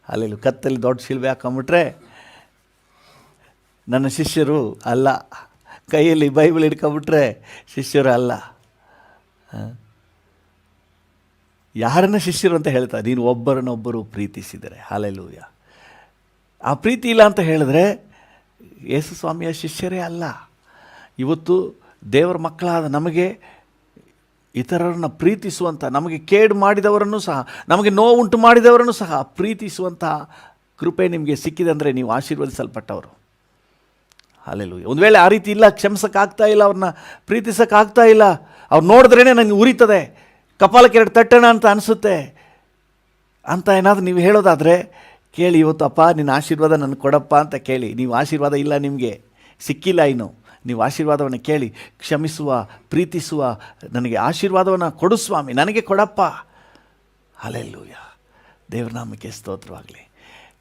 ಅಲ್ಲೆಲ್ಲ ಕತ್ತಲ್ಲಿ ದೊಡ್ಡ ಶಿಲ್ಬೆ ಹಾಕೊಂಬಿಟ್ರೆ ನನ್ನ ಶಿಷ್ಯರು ಅಲ್ಲ, ಕೈಯಲ್ಲಿ ಬೈಬಲ್ ಹಿಡ್ಕೊಂಬಿಟ್ರೆ ಶಿಷ್ಯರು ಅಲ್ಲ. ಯಾರನ್ನ ಶಿಷ್ಯರು ಅಂತ ಹೇಳ್ತಾರೆ? ನೀನು ಒಬ್ಬರನ್ನೊಬ್ಬರು ಪ್ರೀತಿಸಿದರೆ. ಹಾಲೆಲೂಯ. ಆ ಪ್ರೀತಿ ಇಲ್ಲ ಅಂತ ಹೇಳಿದ್ರೆ ಯೇಸು ಸ್ವಾಮಿಯ ಶಿಷ್ಯರೇ ಅಲ್ಲ. ಇವತ್ತು ದೇವರ ಮಕ್ಕಳಾದ ನಮಗೆ ಇತರರನ್ನು ಪ್ರೀತಿಸುವಂಥ, ನಮಗೆ ಕೇಡು ಮಾಡಿದವರನ್ನು ಸಹ, ನಮಗೆ ನೋವುಂಟು ಮಾಡಿದವರನ್ನು ಸಹ ಪ್ರೀತಿಸುವಂಥ ಕೃಪೆ ನಿಮಗೆ ಸಿಕ್ಕಿದೆ ಅಂದರೆ ನೀವು ಆಶೀರ್ವದಿಸಲ್ಪಟ್ಟವರು. ಹಾಲೆಲೂಯ. ಒಂದು ವೇಳೆ ಆ ರೀತಿ ಇಲ್ಲ, ಕ್ಷಮಿಸೋಕ್ಕಾಗ್ತಾ ಇಲ್ಲ, ಅವ್ರನ್ನ ಪ್ರೀತಿಸೋಕ್ಕಾಗ್ತಾ ಇಲ್ಲ, ಅವ್ರು ನೋಡಿದ್ರೇ ನನಗೆ ಉರಿತದೆ, ಕಪಾಲಕ್ಕೆ ಎರಡು ತಟ್ಟಣ ಅಂತ ಅನಿಸುತ್ತೆ ಅಂತ ಏನಾದರೂ ನೀವು ಹೇಳೋದಾದರೆ ಕೇಳಿ, ಇವತ್ತು ಅಪ್ಪ ನಿನ್ನ ಆಶೀರ್ವಾದ ನನಗೆ ಕೊಡಪ್ಪ ಅಂತ ಕೇಳಿ. ನೀವು ಆಶೀರ್ವಾದ ಇಲ್ಲ, ನಿಮಗೆ ಸಿಕ್ಕಿಲ್ಲ ಇನ್ನು, ನೀವು ಆಶೀರ್ವಾದವನ್ನು ಕೇಳಿ, ಕ್ಷಮಿಸುವ, ಪ್ರೀತಿಸುವ, ನನಗೆ ಆಶೀರ್ವಾದವನ್ನು ಕೊಡು ಸ್ವಾಮಿ, ನನಗೆ ಕೊಡಪ್ಪ. ಹಲ್ಲೆಲೂಯ. ದೇವರ ನಾಮಕ್ಕೆ ಸ್ತೋತ್ರವಾಗಲಿ.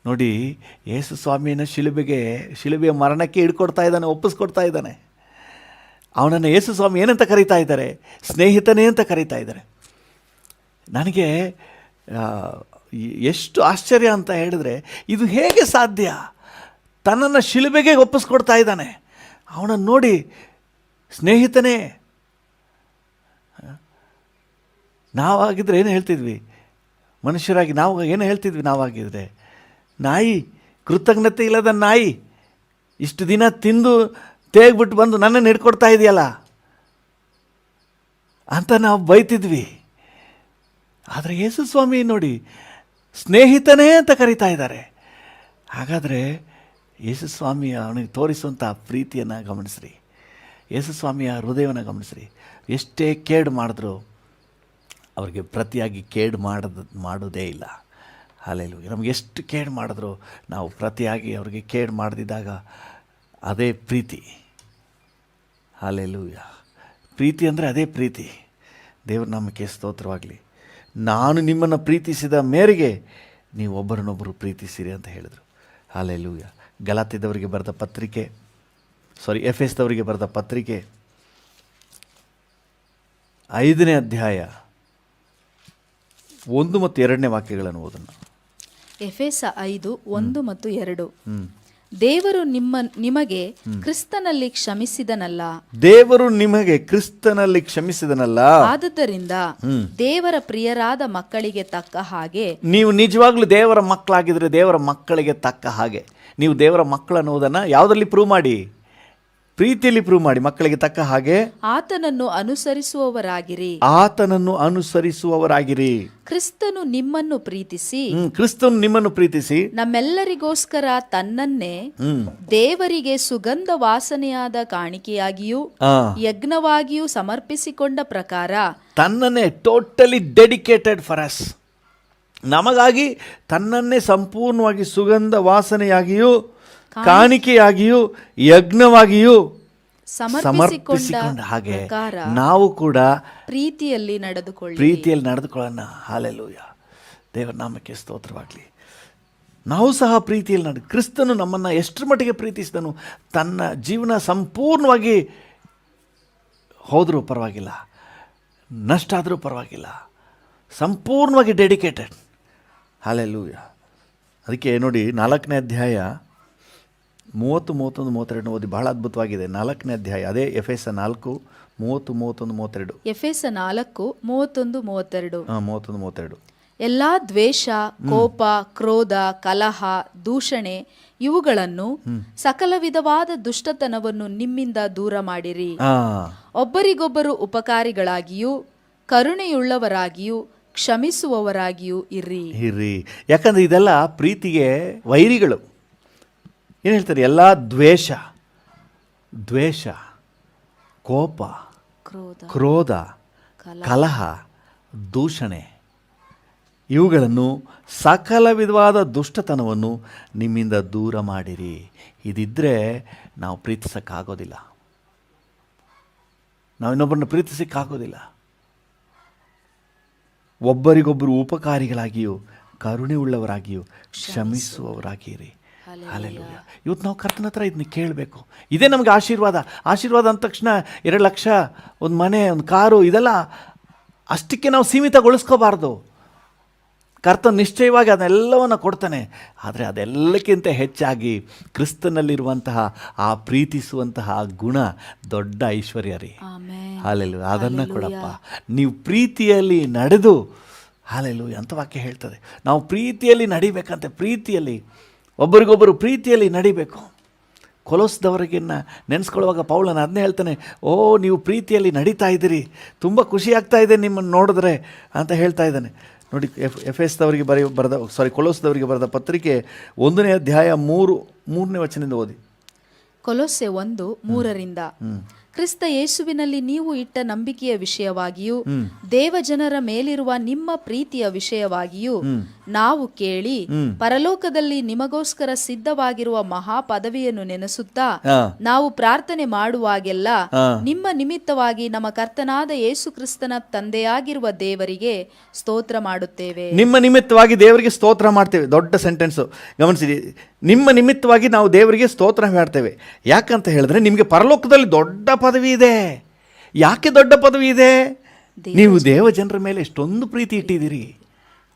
ನೋಡಿ, ಯೇಸು ಸ್ವಾಮಿಯನ್ನು ಶಿಲುಬೆಯ ಮರಣಕ್ಕೆ ಹಿಡ್ಕೊಡ್ತಾ ಇದ್ದಾನೆ, ಒಪ್ಪಿಸ್ಕೊಡ್ತಾ ಇದ್ದಾನೆ. ಅವನನ್ನು ಯೇಸು ಸ್ವಾಮಿ ಏನಂತ ಕರೀತಾ ಇದ್ದಾರೆ? ಸ್ನೇಹಿತನೇ ಅಂತ ಕರೀತಾ ಇದ್ದಾರೆ. ನನಗೆ ಎಷ್ಟು ಆಶ್ಚರ್ಯ ಅಂತ ಹೇಳಿದ್ರೆ, ಇದು ಹೇಗೆ ಸಾಧ್ಯ? ತನ್ನನ್ನು ಶಿಲುಬೆಗೆ ಒಪ್ಪಿಸ್ಕೊಡ್ತಾ ಇದ್ದಾನೆ. ಅವನನ್ನು ನೋಡಿ, ಸ್ನೇಹಿತನೇ. ನಾವಾಗಿದ್ದರೆ ಏನು ಹೇಳ್ತಿದ್ವಿ? ಮನುಷ್ಯರಾಗಿ ನಾವು ಏನು ಹೇಳ್ತಿದ್ವಿ? ನಾವಾಗಿದ್ದರೆ ನಾಯಿ, ಕೃತಜ್ಞತೆ ಇಲ್ಲದ ನಾಯಿ, ಇಷ್ಟು ದಿನ ತಿಂದು ತೇಗ್ಬಿಟ್ಟು ಬಂದು ನನ್ನನ್ನು ಹಿಡ್ಕೊಡ್ತಾ ಇದೆಯಲ್ಲ ಅಂತ ನಾವು ಬೈತಿದ್ವಿ. ಆದರೆ ಯೇಸು ಸ್ವಾಮಿ ನೋಡಿ, ಸ್ನೇಹಿತನೇ ಅಂತ ಕರೀತಾ ಇದ್ದಾರೆ. ಹಾಗಾದರೆ ಯೇಸು ಸ್ವಾಮಿಯ ಅವನಿಗೆ ತೋರಿಸುವಂಥ ಪ್ರೀತಿಯನ್ನು ಗಮನಿಸ್ರಿ, ಯೇಸು ಸ್ವಾಮಿಯ ಹೃದಯವನ್ನು ಗಮನಿಸ್ರಿ. ಎಷ್ಟೇ ಕೇಡು ಮಾಡಿದ್ರು ಅವ್ರಿಗೆ ಪ್ರತಿಯಾಗಿ ಕೇಡು ಮಾಡೋದೇ ಇಲ್ಲ. ಹಲ್ಲೆಲೂಯ. ನಮಗೆ ಎಷ್ಟು ಕೇಡು ಮಾಡಿದ್ರು ನಾವು ಪ್ರತಿಯಾಗಿ ಅವ್ರಿಗೆ ಕೇಡು ಮಾಡದಿದ್ದಾಗ ಅದೇ ಪ್ರೀತಿ. ಹಲ್ಲೆಲೂಯ. ಪ್ರೀತಿ ಅಂದರೆ ಅದೇ ಪ್ರೀತಿ. ದೇವ್ರ ನಾಮಕ್ಕೆ ಸ್ತೋತ್ರವಾಗಲಿ. ನಾನು ನಿಮ್ಮನ್ನು ಪ್ರೀತಿಸಿದ ಮೇರೆಗೆ ನೀವು ಒಬ್ಬರನ್ನೊಬ್ಬರು ಪ್ರೀತಿಸಿರಿ ಅಂತ ಹೇಳಿದರು. ಹಲ್ಲೆಲೂಯ. ಗಲಾತ್ಯದವರಿಗೆ ಬರೆದ ಪತ್ರಿಕೆ, ಎಫೆಸದವರಿಗೆ ಬರೆದ ಪತ್ರಿಕೆ 5ನೇ ಅಧ್ಯಾಯ 1 ಮತ್ತು 2 ವಾಕ್ಯಗಳನ್ನು ಓದೋಣ. ಎಫೆಸ 5:1 ಮತ್ತು 2. ದೇವರು ನಿಮಗೆ ಕ್ರಿಸ್ತನಲ್ಲಿ ಕ್ಷಮಿಸಿದನಲ್ಲ. ದೇವರು ನಿಮಗೆ ಕ್ರಿಸ್ತನಲ್ಲಿ ಕ್ಷಮಿಸಿದನಲ್ಲ. ಆದುದರಿಂದ ದೇವರ ಪ್ರಿಯರಾದ ಮಕ್ಕಳಿಗೆ ತಕ್ಕ ಹಾಗೆ ನೀವು ನಿಜವಾಗ್ಲೂ ದೇವರ ಮಕ್ಕಳಾಗಿದ್ರೆ ದೇವರ ಮಕ್ಕಳಿಗೆ ತಕ್ಕ ಹಾಗೆ ನೀವು ದೇವರ ಮಕ್ಕಳು ಅನ್ನೋದನ್ನು ಯಾವುದರಲ್ಲಿ ಪ್ರೂವ್ ಮಾಡಿ? ಪ್ರೀತಿಯಲ್ಲಿ ಪ್ರೂವ್ ಮಾಡಿ. ಮಕ್ಕಳಿಗೆ ತಕ್ಕ ಹಾಗೆ ಆತನನ್ನು ಅನುಸರಿಸುವವರಾಗಿರಿ. ಆತನನ್ನು ಅನುಸರಿಸುವವರಾಗಿರಿ. ಕ್ರಿಸ್ತನು ನಿಮ್ಮನ್ನು ಪ್ರೀತಿಸಿ ಕ್ರಿಸ್ತನು ನಿಮ್ಮನ್ನು ಪ್ರೀತಿಸಿ ನಮ್ಮೆಲ್ಲರಿಗೋಸ್ಕರ ತನ್ನನ್ನೇ ದೇವರಿಗೆ ಸುಗಂಧ ವಾಸನೆಯಾದ ಕಾಣಿಕೆಯಾಗಿಯೂ ಯಜ್ಞವಾಗಿಯೂ ಸಮರ್ಪಿಸಿಕೊಂಡ ಪ್ರಕಾರ ತನ್ನನ್ನೇ ಟೋಟಲಿ ಡೆಡಿಕೇಟೆಡ್ ಫಾರ್ ಅಸ್, ನಮಗಾಗಿ ತನ್ನನ್ನೇ ಸಂಪೂರ್ಣವಾಗಿ ಸುಗಂಧ ವಾಸನೆಯಾಗಿಯೂ ಕಾಣಿಕೆಯಾಗಿಯೂ ಯಜ್ಞವಾಗಿಯೂ ಸಮರ್ಪಿಸಿಕೊಂಡ ಹಾಗೆ ನಾವು ಕೂಡ ಪ್ರೀತಿಯಲ್ಲಿ ನಡೆದುಕೊಳ್ಳೋಣ. ಹಾಲೆಲೂಯ, ದೇವರ ನಾಮಕ್ಕೆ ಸ್ತೋತ್ರವಾಗಲಿ. ನಾವು ಸಹ ಪ್ರೀತಿಯಲ್ಲಿ ಕ್ರಿಸ್ತನು ನಮ್ಮನ್ನು ಎಷ್ಟರ ಮಟ್ಟಿಗೆ ಪ್ರೀತಿಸಿದನು? ತನ್ನ ಜೀವನ ಸಂಪೂರ್ಣವಾಗಿ ಹೋದರೂ ಪರವಾಗಿಲ್ಲ, ನಷ್ಟ ಆದರೂ ಪರವಾಗಿಲ್ಲ, ಸಂಪೂರ್ಣವಾಗಿ ಡೆಡಿಕೇಟೆಡ್. ಹಾಲೆಲೂಯ. ಅದಕ್ಕೆ ನೋಡಿ 4ನೇ ಅಧ್ಯಾಯ 30, 31, 32 ಓದಿ, ಬಹಳ ಅದ್ಭುತವಾಗಿದೆ. 4ನೇ ಅಧ್ಯಾಯ, ಅದೇ ಎಫೆಸ 4, 30, 31, 32. ಎಫೆಸ 4, 31, 32. 31, 32. ಎಲ್ಲಾ ದ್ವೇಷ, ಕೋಪ, ಕ್ರೋಧ, ಕಲಹ, ದೂಷಣೆ ಇವುಗಳನ್ನು ಸಕಲ ವಿಧವಾದ ದುಷ್ಟತನವನ್ನು ನಿಮ್ಮಿಂದ ದೂರ ಮಾಡಿರಿ. ಒಬ್ಬರಿಗೊಬ್ಬರು ಉಪಕಾರಿಗಳಾಗಿಯೂ ಕರುಣೆಯುಳ್ಳವರಾಗಿಯೂ ಕ್ಷಮಿಸುವವರಾಗಿಯೂ ಇರ್ರಿ. ಯಾಕಂದ್ರೆ ಇದೆಲ್ಲ ಪ್ರೀತಿಗೆ ವೈರಿಗಳು. ಏನು ಹೇಳ್ತಾರೆ? ಎಲ್ಲ ದ್ವೇಷ, ಕೋಪ, ಕ್ರೋಧ, ಕಲಹ, ದೂಷಣೆ ಇವುಗಳನ್ನು ಸಕಲ ವಿಧವಾದ ದುಷ್ಟತನವನ್ನು ನಿಮ್ಮಿಂದ ದೂರ ಮಾಡಿರಿ. ಇದಿದ್ದರೆ ನಾವು ಪ್ರೀತಿಸೋಕ್ಕಾಗೋದಿಲ್ಲ, ನಾವು ಇನ್ನೊಬ್ಬರನ್ನ ಪ್ರೀತಿಸೋಕ್ಕಾಗೋದಿಲ್ಲ. ಒಬ್ಬರಿಗೊಬ್ಬರು ಉಪಕಾರಿಗಳಾಗಿಯೂ ಕರುಣೆ ಉಳ್ಳವರಾಗಿಯೂ ಕ್ಷಮಿಸುವವರಾಗಿರಿ. ಹಾಲೆಲೂಯ. ಇವತ್ತು ನಾವು ಕರ್ತನ ಹತ್ರ ಇದನ್ನ ಕೇಳಬೇಕು. ಇದೇ ನಮಗೆ ಆಶೀರ್ವಾದ. ಆಶೀರ್ವಾದ ಅಂದ ತಕ್ಷಣ 2 ಲಕ್ಷ, ಒಂದು ಮನೆ, ಒಂದು ಕಾರು, ಇದೆಲ್ಲ ಅಷ್ಟಕ್ಕೆ ನಾವು ಸೀಮಿತಗೊಳಿಸ್ಕೋಬಾರ್ದು. ಕರ್ತನ ನಿಶ್ಚಯವಾಗಿ ಅದೆಲ್ಲವನ್ನು ಕೊಡ್ತಾನೆ. ಆದರೆ ಅದೆಲ್ಲಕ್ಕಿಂತ ಹೆಚ್ಚಾಗಿ ಕ್ರಿಸ್ತನಲ್ಲಿರುವಂತಹ ಆ ಪ್ರೀತಿಸುವಂತಹ ಗುಣ ದೊಡ್ಡ ಐಶ್ವರ್ಯ ರೀ. ಹಾಲೆಲೂಯ. ಅದನ್ನು ಕೊಡಪ್ಪ. ನೀವು ಪ್ರೀತಿಯಲ್ಲಿ ನಡೆದು, ಹಾಲೆಲೂಯ ಅಂತ ವಾಕ್ಯ ಹೇಳ್ತದೆ. ನಾವು ಪ್ರೀತಿಯಲ್ಲಿ ನಡಿಬೇಕಂತೆ. ಪ್ರೀತಿಯಲ್ಲಿ ಒಬ್ಬರಿಗೊಬ್ಬರು ಪ್ರೀತಿಯಲ್ಲಿ ನಡಿಬೇಕು. ಕೊಲೋಸ್ದವರಿಗಿನ್ನ ನೆನೆಸ್ಕೊಳ್ಳುವಾಗ ಪೌಲನ ಅದನ್ನೇ ಹೇಳ್ತಾನೆ, ನೀವು ಪ್ರೀತಿಯಲ್ಲಿ ನಡೀತಾ ಇದ್ದೀರಿ, ತುಂಬ ಖುಷಿಯಾಗ್ತಾ ಇದೆ ನಿಮ್ಮನ್ನು ನೋಡಿದ್ರೆ ಅಂತ ಹೇಳ್ತಾ ಇದ್ದಾನೆ. ನೋಡಿ, ಕೊಲೋಸ್ದವರಿಗೆ ಬರೆದ ಪತ್ರಿಕೆ 1ನೇ ಅಧ್ಯಾಯ 3ನೇ ವಚನದಿಂದ ಓದಿ. ಕೊಲೊಸ್ಸೆ 1:3. ಕ್ರಿಸ್ತ ಯೇಸುವಿನಲ್ಲಿ ನೀವು ಇಟ್ಟ ನಂಬಿಕೆಯ ವಿಷಯವಾಗಿಯೂ ದೇವಜನರ ಮೇಲಿರುವ ನಿಮ್ಮ ಪ್ರೀತಿಯ ವಿಷಯವಾಗಿಯೂ ನಾವು ಕೇಳಿ ಪರಲೋಕದಲ್ಲಿ ನಿಮಗೋಸ್ಕರ ಸಿದ್ಧವಾಗಿರುವ ಮಹಾ ಪದವಿಯನ್ನು ನೆನೆಸುತ್ತಾ ನಾವು ಪ್ರಾರ್ಥನೆ ಮಾಡುವಾಗೆಲ್ಲ ನಿಮ್ಮ ನಿಮಿತ್ತವಾಗಿ ನಮ್ಮ ಕರ್ತನಾದ ಯೇಸು ಕ್ರಿಸ್ತನ ತಂದೆಯಾಗಿರುವ ದೇವರಿಗೆ ಸ್ತೋತ್ರ ಮಾಡುತ್ತೇವೆ. ನಿಮ್ಮ ನಿಮಿತ್ತವಾಗಿ ದೇವರಿಗೆ ಸ್ತೋತ್ರ ಮಾಡ್ತೇವೆ. ದೊಡ್ಡ ಸೆಂಟೆನ್ಸು ಗಮನಿಸಿರಿ. ನಿಮ್ಮ ನಿಮಿತ್ತವಾಗಿ ನಾವು ದೇವರಿಗೆ ಸ್ತೋತ್ರ ಮಾಡ್ತೇವೆ. ಯಾಕಂತ ಹೇಳಿದ್ರೆ ನಿಮಗೆ ಪರಲೋಕದಲ್ಲಿ ದೊಡ್ಡ ಪದವಿ ಇದೆ. ಯಾಕೆ ದೊಡ್ಡ ಪದವಿ ಇದೆ? ನೀವು ದೇವ ಜನರ ಮೇಲೆ ಎಷ್ಟೊಂದು ಪ್ರೀತಿ ಇಟ್ಟಿದ್ದೀರಿ.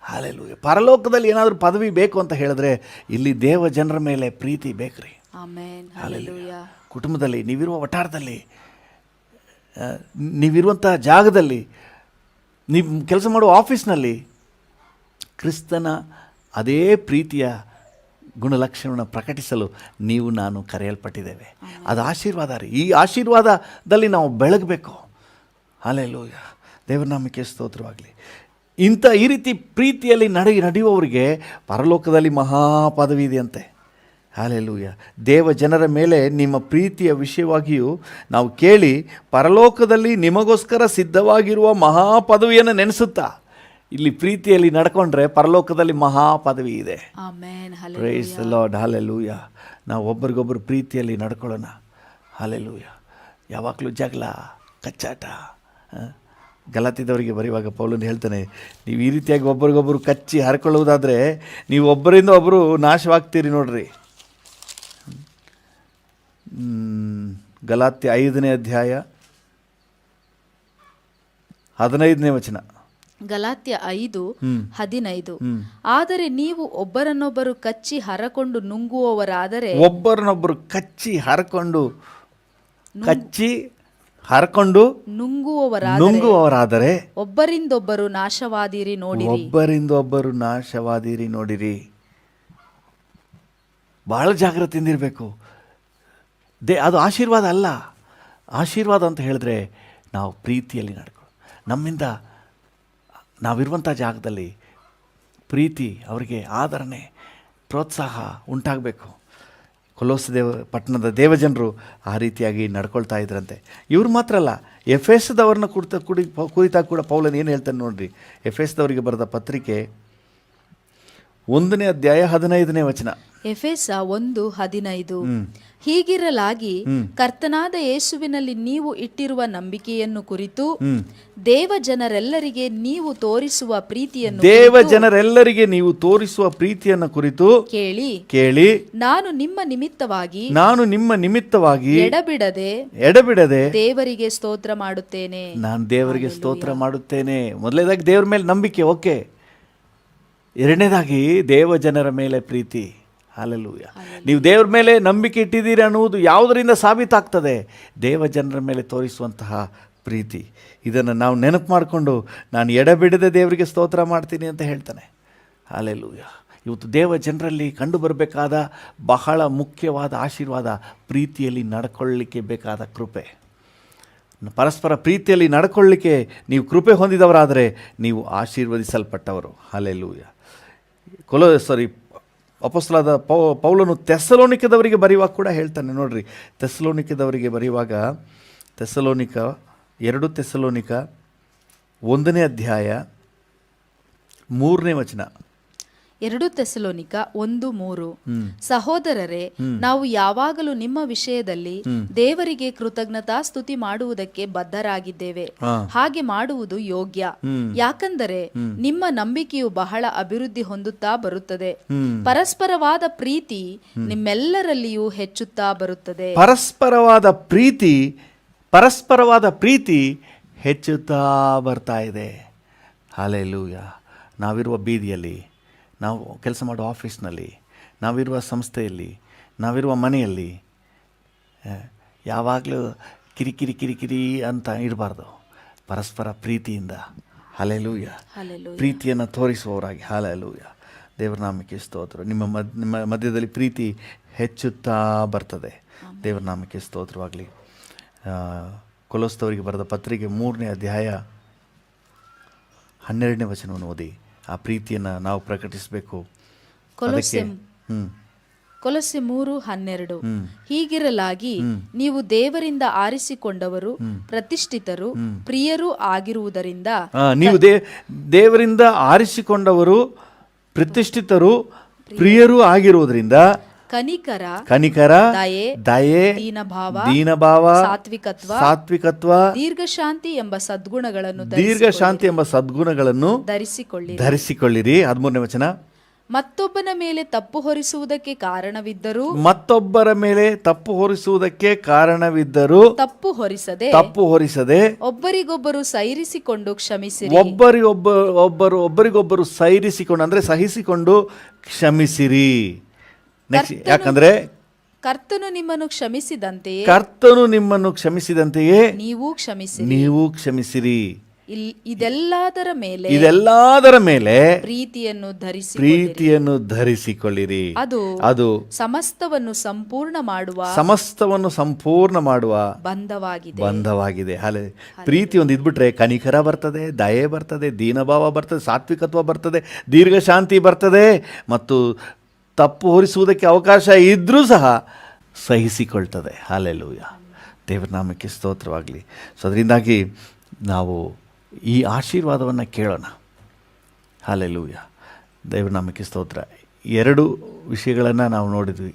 ಹಾಲೆಲೂಯ. ಪರಲೋಕದಲ್ಲಿ ಏನಾದರೂ ಪದವಿ ಬೇಕು ಅಂತ ಹೇಳಿದ್ರೆ ಇಲ್ಲಿ ದೇವ ಜನರ ಮೇಲೆ ಪ್ರೀತಿ ಬೇಕ್ರಿ. ಹಾಲೆಲೂಯ. ಕುಟುಂಬದಲ್ಲಿ, ನೀವಿರುವ ವಠಾರದಲ್ಲಿ, ನೀವಿರುವಂಥ ಜಾಗದಲ್ಲಿ, ನೀವು ಕೆಲಸ ಮಾಡುವ ಆಫೀಸ್ನಲ್ಲಿ ಕ್ರಿಸ್ತನ ಅದೇ ಪ್ರೀತಿಯ ಗುಣಲಕ್ಷಣವನ್ನು ಪ್ರಕಟಿಸಲು ನೀವು ನಾನು ಕರೆಯಲ್ಪಟ್ಟಿದ್ದೇವೆ. ಅದು ಆಶೀರ್ವಾದ ರೀ. ಈ ಆಶೀರ್ವಾದದಲ್ಲಿ ನಾವು ಬೆಳಗಬೇಕು. ಹಾಲೆಲೂಯ. ದೇವರ ನಾಮಕ್ಕೆ ಸ್ತೋತ್ರವಾಗಲಿ. ಈ ರೀತಿ ಪ್ರೀತಿಯಲ್ಲಿ ನಡೆಯುವವರಿಗೆ ಪರಲೋಕದಲ್ಲಿ ಮಹಾಪದವಿ ಇದೆಯಂತೆ. ಹಾಲೆಲೂಯ. ದೇವ ಜನರ ಮೇಲೆ ನಿಮ್ಮ ಪ್ರೀತಿಯ ವಿಷಯವಾಗಿಯೂ ನಾವು ಕೇಳಿ ಪರಲೋಕದಲ್ಲಿ ನಿಮಗೋಸ್ಕರ ಸಿದ್ಧವಾಗಿರುವ ಮಹಾಪದವಿಯನ್ನು ನೆನೆಸುತ್ತಾ, ಇಲ್ಲಿ ಪ್ರೀತಿಯಲ್ಲಿ ನಡ್ಕೊಂಡ್ರೆ ಪರಲೋಕದಲ್ಲಿ ಮಹಾಪದವಿ ಇದೆ. Praise the lord. ಹಾಲೆಲೂಯ. ನಾವು ಒಬ್ಬರಿಗೊಬ್ಬರು ಪ್ರೀತಿಯಲ್ಲಿ ನಡ್ಕೊಳ್ಳೋಣ. ಹಾಲೆಲೂಯ. ಯಾವಾಗಲೂ ಜಗಳ, ಕಚ್ಚಾಟ. ಗಲಾತ್ಯದವರಿಗೆ ಬರೆಯುವಾಗ ಪೌಲನು ಹೇಳ್ತಾನೆ, ನೀವು ಈ ರೀತಿಯಾಗಿ ಒಬ್ಬರಿಗೊಬ್ಬರು ಕಚ್ಚಿ ಹರ್ಕೊಳ್ಳುವುದಾದರೆ ನೀವು ಒಬ್ಬರಿಂದ ಒಬ್ಬರು ನಾಶವಾಗ್ತೀರಿ ನೋಡ್ರಿ. ಗಲಾತ್ಯ 5ನೇ ಅಧ್ಯಾಯ 15ನೇ ವಚನ. ಗಲಾತ್ಯ 5:15. ಆದರೆ ನೀವು ಒಬ್ಬರನ್ನೊಬ್ಬರು ಕಚ್ಚಿ ಹರಕೊಂಡು ನುಂಗುವವರಾದರೆ ಒಬ್ಬರನ್ನೊಬ್ಬರು ಕಚ್ಚಿ ಹರಕೊಂಡು ನುಂಗುವವರಾದರೆ ಒಬ್ಬರಿಂದೊಬ್ಬರು ನಾಶವಾದಿರಿ ನೋಡಿರಿ. ಬಹಳ ಜಾಗ್ರತೆಯಿಂದಿರಬೇಕು. ಅದು ಆಶೀರ್ವಾದ ಅಲ್ಲ. ಆಶೀರ್ವಾದ ಅಂತ ಹೇಳಿದ್ರೆ ನಾವು ಪ್ರೀತಿಯಲ್ಲಿ ನಡ್ಕೊಳ್ಳೋದು. ನಮ್ಮಿಂದ ನಾವಿರುವಂಥ ಜಾಗದಲ್ಲಿ ಪ್ರೀತಿ, ಅವರಿಗೆ ಆದರಣೆ, ಪ್ರೋತ್ಸಾಹ ಉಂಟಾಗಬೇಕು. ಕೊಲೋಸ್ ಪಟ್ಟಣದ ದೇವಜನರು ಆ ರೀತಿಯಾಗಿ ನಡ್ಕೊಳ್ತಾ ಇದ್ರಂತೆ. ಇವ್ರು ಮಾತ್ರ ಅಲ್ಲ, ಎಫೆಸದವ್ರನ್ನ ಕುರಿತಾಗ ಕೂಡ ಪೌಲನ್ ಏನು ಹೇಳ್ತಾನೆ ನೋಡ್ರಿ. ಎಫೆಸದವರಿಗೆ ಬರೆದ ಪತ್ರಿಕೆ 1ನೇ ಅಧ್ಯಾಯ 15ನೇ ವಚನ. ಎಫೆಸ 1:15. ಹೀಗಿರಲಾಗಿ ಕರ್ತನಾದ ಯೇಸುವಿನಲ್ಲಿ ನೀವು ಇಟ್ಟಿರುವ ನಂಬಿಕೆಯನ್ನು ಕುರಿತು ದೇವಜನರೆಲ್ಲರಿಗೆ ನೀವು ತೋರಿಸುವ ಪ್ರೀತಿಯನ್ನು ಕುರಿತು ಕೇಳಿ ನಾನು ನಿಮ್ಮ ನಿಮಿತ್ತವಾಗಿ ಎಡಬಿಡದೆ ದೇವರಿಗೆ ಸ್ತೋತ್ರ ಮಾಡುತ್ತೇನೆ. ನಾನು ದೇವರಿಗೆ ಸ್ತೋತ್ರ ಮಾಡುತ್ತೇನೆ. ಮೊದಲನೇದಾಗಿ ದೇವರ ಮೇಲೆ ನಂಬಿಕೆ, ಓಕೆ. ಎರಡನೇದಾಗಿ ದೇವಜನರ ಮೇಲೆ ಪ್ರೀತಿ. ಹಲ್ಲೆಲೂಯಾ. ನೀವು ದೇವರ ಮೇಲೆ ನಂಬಿಕೆ ಇಟ್ಟಿದ್ದೀರಿ ಅನ್ನುವುದು ಯಾವುದರಿಂದ ಸಾಬೀತಾಗ್ತದೆ? ದೇವಜನರ ಮೇಲೆ ತೋರಿಸುವಂತಹ ಪ್ರೀತಿ. ಇದನ್ನು ನಾವು ನೆನಪು ಮಾಡಿಕೊಂಡು ನಾನು ಎಡಬಿಡದೆ ದೇವರಿಗೆ ಸ್ತೋತ್ರ ಮಾಡ್ತೀನಿ ಅಂತ ಹೇಳ್ತಾನೆ. ಹಲ್ಲೆಲೂಯಾ. ಇವತ್ತು ದೇವಜನರಲ್ಲಿ ಕಂಡು ಬರಬೇಕಾದ ಬಹಳ ಮುಖ್ಯವಾದ ಆಶೀರ್ವಾದ ಪ್ರೀತಿಯಲ್ಲಿ ನಡ್ಕೊಳ್ಳಲಿಕ್ಕೆ ಬೇಕಾದ ಕೃಪೆ. ಪರಸ್ಪರ ಪ್ರೀತಿಯಲ್ಲಿ ನಡ್ಕೊಳ್ಳಿಕ್ಕೆ ನೀವು ಕೃಪೆ ಹೊಂದಿದವರಾದರೆ ನೀವು ಆಶೀರ್ವದಿಸಲ್ಪಟ್ಟವರು. ಹಲ್ಲೆಲೂಯಾ. ಅಪೊಸ್ತಲನಾದ ಪೌಲನು ಥೆಸಲೋನಿಕದವರಿಗೆ ಬರೆಯುವಾಗ ಕೂಡ ಹೇಳ್ತಾನೆ ನೋಡ್ರಿ. ಥೆಸಲೋನಿಕದವರಿಗೆ ಬರೆಯುವಾಗ 2 ಥೆಸಲೋನಿಕ 1ನೇ ಅಧ್ಯಾಯ 3ನೇ ವಚನ. 2 ಥೆಸಲೋನಿಕ 1:3. ಸಹೋದರರೇ, ನಾವು ಯಾವಾಗಲೂ ನಿಮ್ಮ ವಿಷಯದಲ್ಲಿ ದೇವರಿಗೆ ಕೃತಜ್ಞತಾ ಸ್ತುತಿ ಮಾಡುವುದಕ್ಕೆ ಬದ್ಧರಾಗಿದ್ದೇವೆ. ಹಾಗೆ ಮಾಡುವುದು ಯೋಗ್ಯ. ಯಾಕಂದರೆ ನಿಮ್ಮ ನಂಬಿಕೆಯು ಬಹಳ ಅಭಿವೃದ್ಧಿ ಹೊಂದುತ್ತಾ ಬರುತ್ತದೆ. ಪರಸ್ಪರವಾದ ಪ್ರೀತಿ ನಿಮ್ಮೆಲ್ಲರಲ್ಲಿಯೂ ಹೆಚ್ಚುತ್ತಾ ಬರುತ್ತದೆ. ಪರಸ್ಪರವಾದ ಪ್ರೀತಿ ಹೆಚ್ಚುತ್ತಾ ಬರ್ತಾ ಇದೆ. ಹಲ್ಲೆಲೂಯಾ. ನಾವಿರುವ ಬೀದಿಯಲ್ಲಿ, ನಾವು ಕೆಲಸ ಮಾಡುವ ಆಫೀಸ್ನಲ್ಲಿ, ನಾವಿರುವ ಸಂಸ್ಥೆಯಲ್ಲಿ, ನಾವಿರುವ ಮನೆಯಲ್ಲಿ ಯಾವಾಗಲೂ ಕಿರಿಕಿರಿ ಅಂತ ಇರಬಾರ್ದು. ಪರಸ್ಪರ ಪ್ರೀತಿಯಿಂದ ಹಲ್ಲೆಲೂಯಾ ಪ್ರೀತಿಯನ್ನು ತೋರಿಸುವವರಾಗಿ. ಹಲ್ಲೆಲೂಯಾ. ದೇವರ ನಾಮಕ್ಕೆ ಸ್ತೋತ್ರ. ನಿಮ್ಮ ಮಧ್ಯದಲ್ಲಿ ಪ್ರೀತಿ ಹೆಚ್ಚುತ್ತಾ ಬರ್ತದೆ. ದೇವರ ನಾಮಕ್ಕೆ ಸ್ತೋತ್ರವಾಗಲಿ. ಕೊಲೋಸ್ದವರಿಗೆ ಬರೆದ ಪತ್ರಿಕೆ 3ನೇ ಅಧ್ಯಾಯ 12ನೇ ವಚನವನ್ನು ಓದಿ. ಆ ಪ್ರೀತಿಯನ್ನು ನಾವು ಪ್ರಕಟಿಸಬೇಕು. ಕೊಲೊಸ್ಸೆ 3:12. ಹೀಗಿರಲಾಗಿ ನೀವು ದೇವರಿಂದ ಆರಿಸಿಕೊಂಡವರು, ಪ್ರತಿಷ್ಠಿತರು, ಪ್ರಿಯರೂ ಆಗಿರುವುದರಿಂದ. ನೀವು ದೇವರಿಂದ ಆರಿಸಿಕೊಂಡವರು, ಪ್ರತಿಷ್ಠಿತರು, ಪ್ರಿಯರೂ ಆಗಿರುವುದರಿಂದ ಕನಿಕರ, ದಯೆ, ದೀನಭಾವ, ಸಾತ್ವಿಕತ್ವ, ದೀರ್ಘಶಾಂತಿ ಎಂಬ ಸದ್ಗುಣಗಳನ್ನು ಧರಿಸಿಕೊಳ್ಳಿರಿ. 13ನೇ ವಚನ. ಮತ್ತೊಬ್ಬರ ಮೇಲೆ ತಪ್ಪು ಹೊರಿಸುವುದಕ್ಕೆ ಕಾರಣವಿದ್ದರೂ ತಪ್ಪು ಹೊರಿಸದೆ ಒಬ್ಬರಿಗೊಬ್ಬರು ಸೈರಿಸಿಕೊಂಡು ಕ್ಷಮಿಸಿರಿ. ಒಬ್ಬರಿಗೊಬ್ಬರು ಸೈರಿಸಿಕೊಂಡು ಅಂದ್ರೆ ಸಹಿಸಿಕೊಂಡು ಕ್ಷಮಿಸಿರಿ. ಯಾಕಂದ್ರೆ ಕರ್ತನು ನಿಮ್ಮನ್ನು ಕ್ಷಮಿಸಿದಂತೆಯೇ ನೀವು ಕ್ಷಮಿಸಿರಿ. ಇದೆಲ್ಲದರ ಮೇಲೆ ಪ್ರೀತಿಯನ್ನು ಧರಿಸಿಕೊಳ್ಳಿರಿ. ಅದು ಸಮಸ್ತವನ್ನು ಸಂಪೂರ್ಣ ಮಾಡುವ ಬಂಧವಾಗಿದೆ. ಪ್ರೀತಿ ಒಂದು ಇದ್ಬಿಟ್ರೆ ಕನಿಕರ ಬರ್ತದೆ, ದಯೆ ಬರ್ತದೆ, ದೀನಭಾವ ಬರ್ತದೆ, ಸಾತ್ವಿಕತ್ವ ಬರ್ತದೆ, ದೀರ್ಘಶಾಂತಿ ಬರ್ತದೆ, ಮತ್ತು ತಪ್ಪು ಹೊರಿಸುವುದಕ್ಕೆ ಅವಕಾಶ ಇದ್ದರೂ ಸಹ ಸಹಿಸಿಕೊಳ್ತದೆ. ಹಲ್ಲೆಲೂಯಾ. ದೇವರ ನಾಮಕ್ಕೆ ಸ್ತೋತ್ರವಾಗಲಿ. ಸೊ ಅದರಿಂದಾಗಿ ನಾವು ಈ ಆಶೀರ್ವಾದವನ್ನು ಕೇಳೋಣ. ಹಲ್ಲೆಲೂಯಾ. ದೇವರ ನಾಮಕ್ಕೆ ಸ್ತೋತ್ರ. 2 ವಿಷಯಗಳನ್ನು ನಾವು ನೋಡಿದ್ವಿ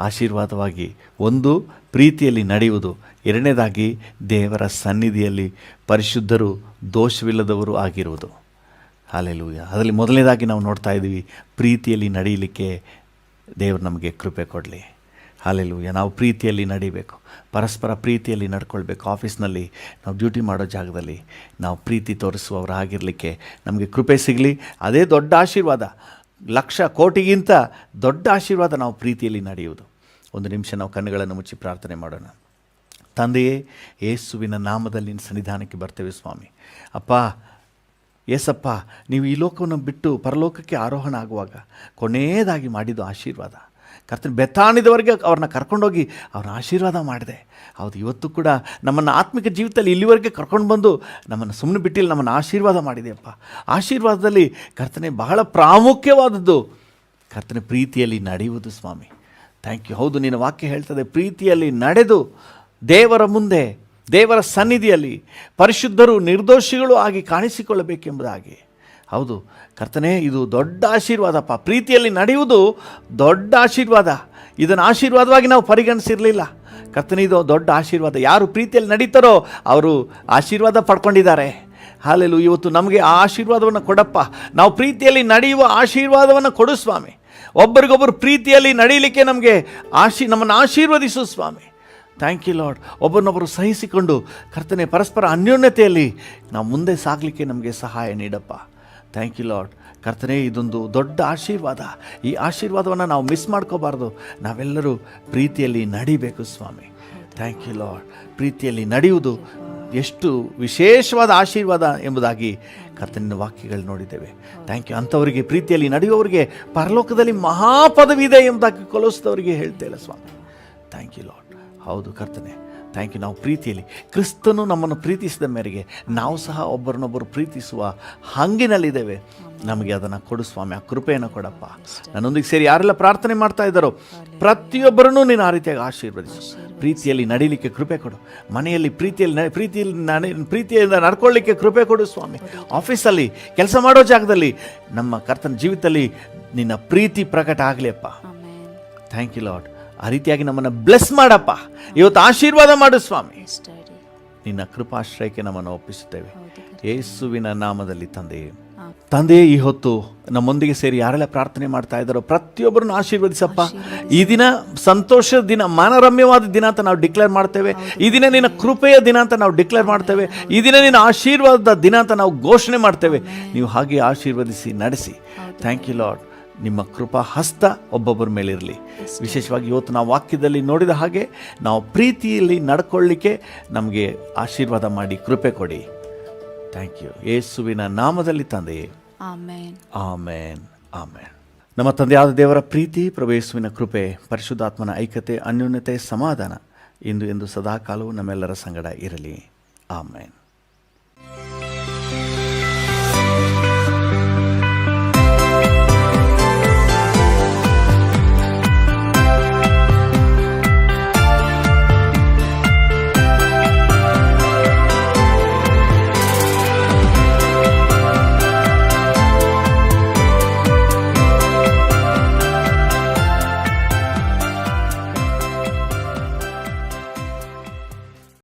ಆಶೀರ್ವಾದವಾಗಿ. ಒಂದು, ಪ್ರೀತಿಯಲ್ಲಿ ನಡೆಯುವುದು. ಎರಡನೇದಾಗಿ, ದೇವರ ಸನ್ನಿಧಿಯಲ್ಲಿ ಪರಿಶುದ್ಧರು, ದೋಷವಿಲ್ಲದವರು ಆಗಿರುವುದು. ಹಲ್ಲೆಲೂಯಾ. ಅದರಲ್ಲಿ ಮೊದಲನೇದಾಗಿ ನಾವು ನೋಡ್ತಾ ಇದ್ದೀವಿ, ಪ್ರೀತಿಯಲ್ಲಿ ನಡೆಯಲಿಕ್ಕೆ ದೇವರು ನಮಗೆ ಕೃಪೆ ಕೊಡಲಿ. ಹಾಲೆಲೂಯ. ನಾವು ಪ್ರೀತಿಯಲ್ಲಿ ನಡಿಬೇಕು, ಪರಸ್ಪರ ಪ್ರೀತಿಯಲ್ಲಿ ನಡ್ಕೊಳ್ಬೇಕು. ಆಫೀಸ್ನಲ್ಲಿ ನಾವು ಡ್ಯೂಟಿ ಮಾಡೋ ಜಾಗದಲ್ಲಿ ನಾವು ಪ್ರೀತಿ ತೋರಿಸುವವರಾಗಿರಲಿಕ್ಕೆ ನಮಗೆ ಕೃಪೆ ಸಿಗಲಿ. ಅದೇ ದೊಡ್ಡ ಆಶೀರ್ವಾದ, ಲಕ್ಷ ಕೋಟಿಗಿಂತ ದೊಡ್ಡ ಆಶೀರ್ವಾದ ನಾವು ಪ್ರೀತಿಯಲ್ಲಿ ನಡೆಯುವುದು. ಒಂದು ನಿಮಿಷ ನಾವು ಕಣ್ಣುಗಳನ್ನು ಮುಚ್ಚಿ ಪ್ರಾರ್ಥನೆ ಮಾಡೋಣ. ತಂದೆಯೇ, ಯೇಸುವಿನ ನಾಮದಲ್ಲಿ ನಿನ್ನ ಸನ್ನಿಧಾನಕ್ಕೆ ಬರ್ತೇವೆ ಸ್ವಾಮಿ. ಅಪ್ಪ ಏಸಪ್ಪ, ನೀವು ಈ ಲೋಕವನ್ನು ಬಿಟ್ಟು ಪರಲೋಕಕ್ಕೆ ಆರೋಹಣ ಆಗುವಾಗ ಕೊನೆಯದಾಗಿ ಮಾಡಿದ್ದು ಆಶೀರ್ವಾದ. ಕರ್ತನ ಬೆತ್ತಾಣಿದವರೆಗೆ ಅವ್ರನ್ನ ಕರ್ಕೊಂಡೋಗಿ ಅವ್ರನ್ನ ಆಶೀರ್ವಾದ ಮಾಡಿದೆ. ಹೌದು, ಇವತ್ತು ಕೂಡ ನಮ್ಮನ್ನು ಆತ್ಮಿಕ ಜೀವಿತದಲ್ಲಿ ಇಲ್ಲಿವರೆಗೆ ಕರ್ಕೊಂಡು ಬಂದು ನಮ್ಮನ್ನು ಸುಮ್ಮನೆ ಬಿಟ್ಟಿಲ್ಲ, ನಮ್ಮನ್ನು ಆಶೀರ್ವಾದ ಮಾಡಿದೆಯಪ್ಪ. ಆಶೀರ್ವಾದದಲ್ಲಿ ಕರ್ತನೆ ಬಹಳ ಪ್ರಾಮುಖ್ಯವಾದದ್ದು ಕರ್ತನೆ ಪ್ರೀತಿಯಲ್ಲಿ ನಡೆಯುವುದು ಸ್ವಾಮಿ. Thank you. ಹೌದು, ನಿನ್ನ ವಾಕ್ಯ ಹೇಳ್ತದೆ, ಪ್ರೀತಿಯಲ್ಲಿ ನಡೆದು ದೇವರ ಮುಂದೆ, ದೇವರ ಸನ್ನಿಧಿಯಲ್ಲಿ ಪರಿಶುದ್ಧರು ನಿರ್ದೋಷಿಗಳು ಆಗಿ ಕಾಣಿಸಿಕೊಳ್ಳಬೇಕೆಂಬುದಾಗಿ. ಹೌದು ಕರ್ತನೇ, ಇದು ದೊಡ್ಡ ಆಶೀರ್ವಾದಪ್ಪ. ಪ್ರೀತಿಯಲ್ಲಿ ನಡೆಯುವುದು ದೊಡ್ಡ ಆಶೀರ್ವಾದ. ಇದನ್ನು ಆಶೀರ್ವಾದವಾಗಿ ನಾವು ಪರಿಗಣಿಸಿರಲಿಲ್ಲ ಕರ್ತನೇ. ಇದು ದೊಡ್ಡ ಆಶೀರ್ವಾದ. ಯಾರು ಪ್ರೀತಿಯಲ್ಲಿ ನಡೀತಾರೋ ಅವರು ಆಶೀರ್ವಾದ ಪಡ್ಕೊಂಡಿದ್ದಾರೆ. ಹಾಲೆಲೂಯ. ಇವತ್ತು ನಮಗೆ ಆ ಆಶೀರ್ವಾದವನ್ನು ಕೊಡಪ್ಪ. ನಾವು ಪ್ರೀತಿಯಲ್ಲಿ ನಡೆಯುವ ಆಶೀರ್ವಾದವನ್ನು ಕೊಡು ಸ್ವಾಮಿ. ಒಬ್ಬರಿಗೊಬ್ಬರು ಪ್ರೀತಿಯಲ್ಲಿ ನಡೀಲಿಕ್ಕೆ ನಮಗೆ ನಮ್ಮನ್ನು ಆಶೀರ್ವದಿಸು ಸ್ವಾಮಿ. Thank you Lord. ಒಬ್ಬರನ್ನೊಬ್ಬರು ಸಹಿಸಿಕೊಂಡು ಕರ್ತನೆ ಪರಸ್ಪರ ಅನ್ಯೋನ್ಯತೆಯಲ್ಲಿ ನಾವು ಮುಂದೆ ಸಾಗಲಿಕ್ಕೆ ನಮಗೆ ಸಹಾಯ ನೀಡಪ್ಪ. Thank you lord. ಕರ್ತನೆ, ಇದೊಂದು ದೊಡ್ಡ ಆಶೀರ್ವಾದ. ಈ ಆಶೀರ್ವಾದವನ್ನು ನಾವು ಮಿಸ್ ಮಾಡ್ಕೋಬಾರ್ದು. ನಾವೆಲ್ಲರೂ ಪ್ರೀತಿಯಲ್ಲಿ ನಡಿಬೇಕು ಸ್ವಾಮಿ. Thank you lord. ಪ್ರೀತಿಯಲ್ಲಿ ನಡೆಯುವುದು ಎಷ್ಟು ವಿಶೇಷವಾದ ಆಶೀರ್ವಾದ ಎಂಬುದಾಗಿ ಕರ್ತನಿನ ವಾಕ್ಯಗಳು ನೋಡಿದ್ದೇವೆ. Thank you. ಅಂಥವರಿಗೆ, ಪ್ರೀತಿಯಲ್ಲಿ ನಡೆಯುವವರಿಗೆ ಪರಲೋಕದಲ್ಲಿ ಮಹಾಪದವಿ ಇದೆ ಎಂಬುದಾಗಿ ಕೊಲೋಸಿದವರಿಗೆ ಹೇಳ್ತೇವೆ ಸ್ವಾಮಿ. Thank you lord. ಹೌದು ಕರ್ತನೆ, ಥ್ಯಾಂಕ್ ಯು. ನಾವು ಪ್ರೀತಿಯಲ್ಲಿ, ಕ್ರಿಸ್ತನು ನಮ್ಮನ್ನು ಪ್ರೀತಿಸಿದ ಮೇರೆಗೆ ನಾವು ಸಹ ಒಬ್ಬರನ್ನೊಬ್ಬರು ಪ್ರೀತಿಸುವ ಹಂಗಿನಲ್ಲಿದ್ದೇವೆ. ನಮಗೆ ಅದನ್ನು ಕೊಡು ಸ್ವಾಮಿ, ಆ ಕೃಪೆಯನ್ನು ಕೊಡಪ್ಪ. ನನ್ನೊಂದಿಗೆ ಸೇರಿ ಯಾರೆಲ್ಲ ಪ್ರಾರ್ಥನೆ ಮಾಡ್ತಾ ಇದ್ದಾರೋ ಪ್ರತಿಯೊಬ್ಬರನ್ನೂ ನೀನು ಆ ರೀತಿಯಾಗಿ ಆಶೀರ್ವದಿಸು. ಪ್ರೀತಿಯಲ್ಲಿ ನಡೀಲಿಕ್ಕೆ ಕೃಪೆ ಕೊಡು. ಮನೆಯಲ್ಲಿ ಪ್ರೀತಿಯಿಂದ ನಡ್ಕೊಳ್ಳಿಕ್ಕೆ ಕೃಪೆ ಕೊಡು ಸ್ವಾಮಿ. ಆಫೀಸಲ್ಲಿ ಕೆಲಸ ಮಾಡೋ ಜಾಗದಲ್ಲಿ ನಮ್ಮ ಕರ್ತನ ಜೀವಿತದಲ್ಲಿ ನಿನ್ನ ಪ್ರೀತಿ ಪ್ರಕಟ ಆಗಲಿ ಅಪ್ಪ. Thank you lord. ಆ ರೀತಿಯಾಗಿ ನಮ್ಮನ್ನು ಬ್ಲೆಸ್ ಮಾಡಪ್ಪ. ಇವತ್ತು ಆಶೀರ್ವಾದ ಮಾಡು ಸ್ವಾಮಿ. ನಿನ್ನ ಕೃಪಾಶ್ರಯಕ್ಕೆ ನಮ್ಮನ್ನು ಒಪ್ಪಿಸುತ್ತೇವೆ ಯೇಸುವಿನ ನಾಮದಲ್ಲಿ ತಂದೆ. ಈ ಹೊತ್ತು ನಮ್ಮೊಂದಿಗೆ ಸೇರಿ ಯಾರೆಲ್ಲ ಪ್ರಾರ್ಥನೆ ಮಾಡ್ತಾ ಇದ್ದಾರೋ ಪ್ರತಿಯೊಬ್ಬರನ್ನು ಆಶೀರ್ವದಿಸಪ್ಪ. ಈ ದಿನ ಸಂತೋಷದ ದಿನ, ಮನರಮ್ಯವಾದ ದಿನ ಅಂತ ನಾವು ಡಿಕ್ಲೇರ್ ಮಾಡ್ತೇವೆ. ಈ ದಿನ ನಿನ್ನ ಕೃಪೆಯ ದಿನ ಅಂತ ನಾವು ಡಿಕ್ಲೇರ್ ಮಾಡ್ತೇವೆ. ಈ ದಿನ ನಿನ್ನ ಆಶೀರ್ವಾದದ ದಿನ ಅಂತ ನಾವು ಘೋಷಣೆ ಮಾಡ್ತೇವೆ. ನೀವು ಹಾಗೆ ಆಶೀರ್ವದಿಸಿ ನಡೆಸಿ. Thank you lord. ನಿಮ್ಮ ಕೃಪಾ ಹಸ್ತ ಒಬ್ಬೊಬ್ಬರ ಮೇಲಿರಲಿ. ವಿಶೇಷವಾಗಿ ಇವತ್ತು ನಾವು ವಾಕ್ಯದಲ್ಲಿ ನೋಡಿದ ಹಾಗೆ ನಾವು ಪ್ರೀತಿಯಲ್ಲಿ ನಡ್ಕೊಳ್ಳಿಕ್ಕೆ ನಮಗೆ ಆಶೀರ್ವಾದ ಮಾಡಿ ಕೃಪೆ ಕೊಡಿ. Thank you. ಯೇಸುವಿನ ನಾಮದಲ್ಲಿ ತಂದೆಯೇ, ಆಮೇನ್, ಆಮೇನ್, ಆಮೇನ್. ನಮ್ಮ ತಂದೆಯಾದ ದೇವರ ಪ್ರೀತಿ, ಪ್ರಭು ಯೇಸುವಿನ ಕೃಪೆ, ಪರಿಶುದ್ಧಾತ್ಮನ ಐಕ್ಯತೆ, ಅನ್ಯೋನ್ಯತೆ, ಸಮಾಧಾನ ಇಂದು ಎಂದು ಸದಾಕಾಲವೂ ನಮ್ಮೆಲ್ಲರ ಸಂಗಡ ಇರಲಿ. ಆಮೇನ್.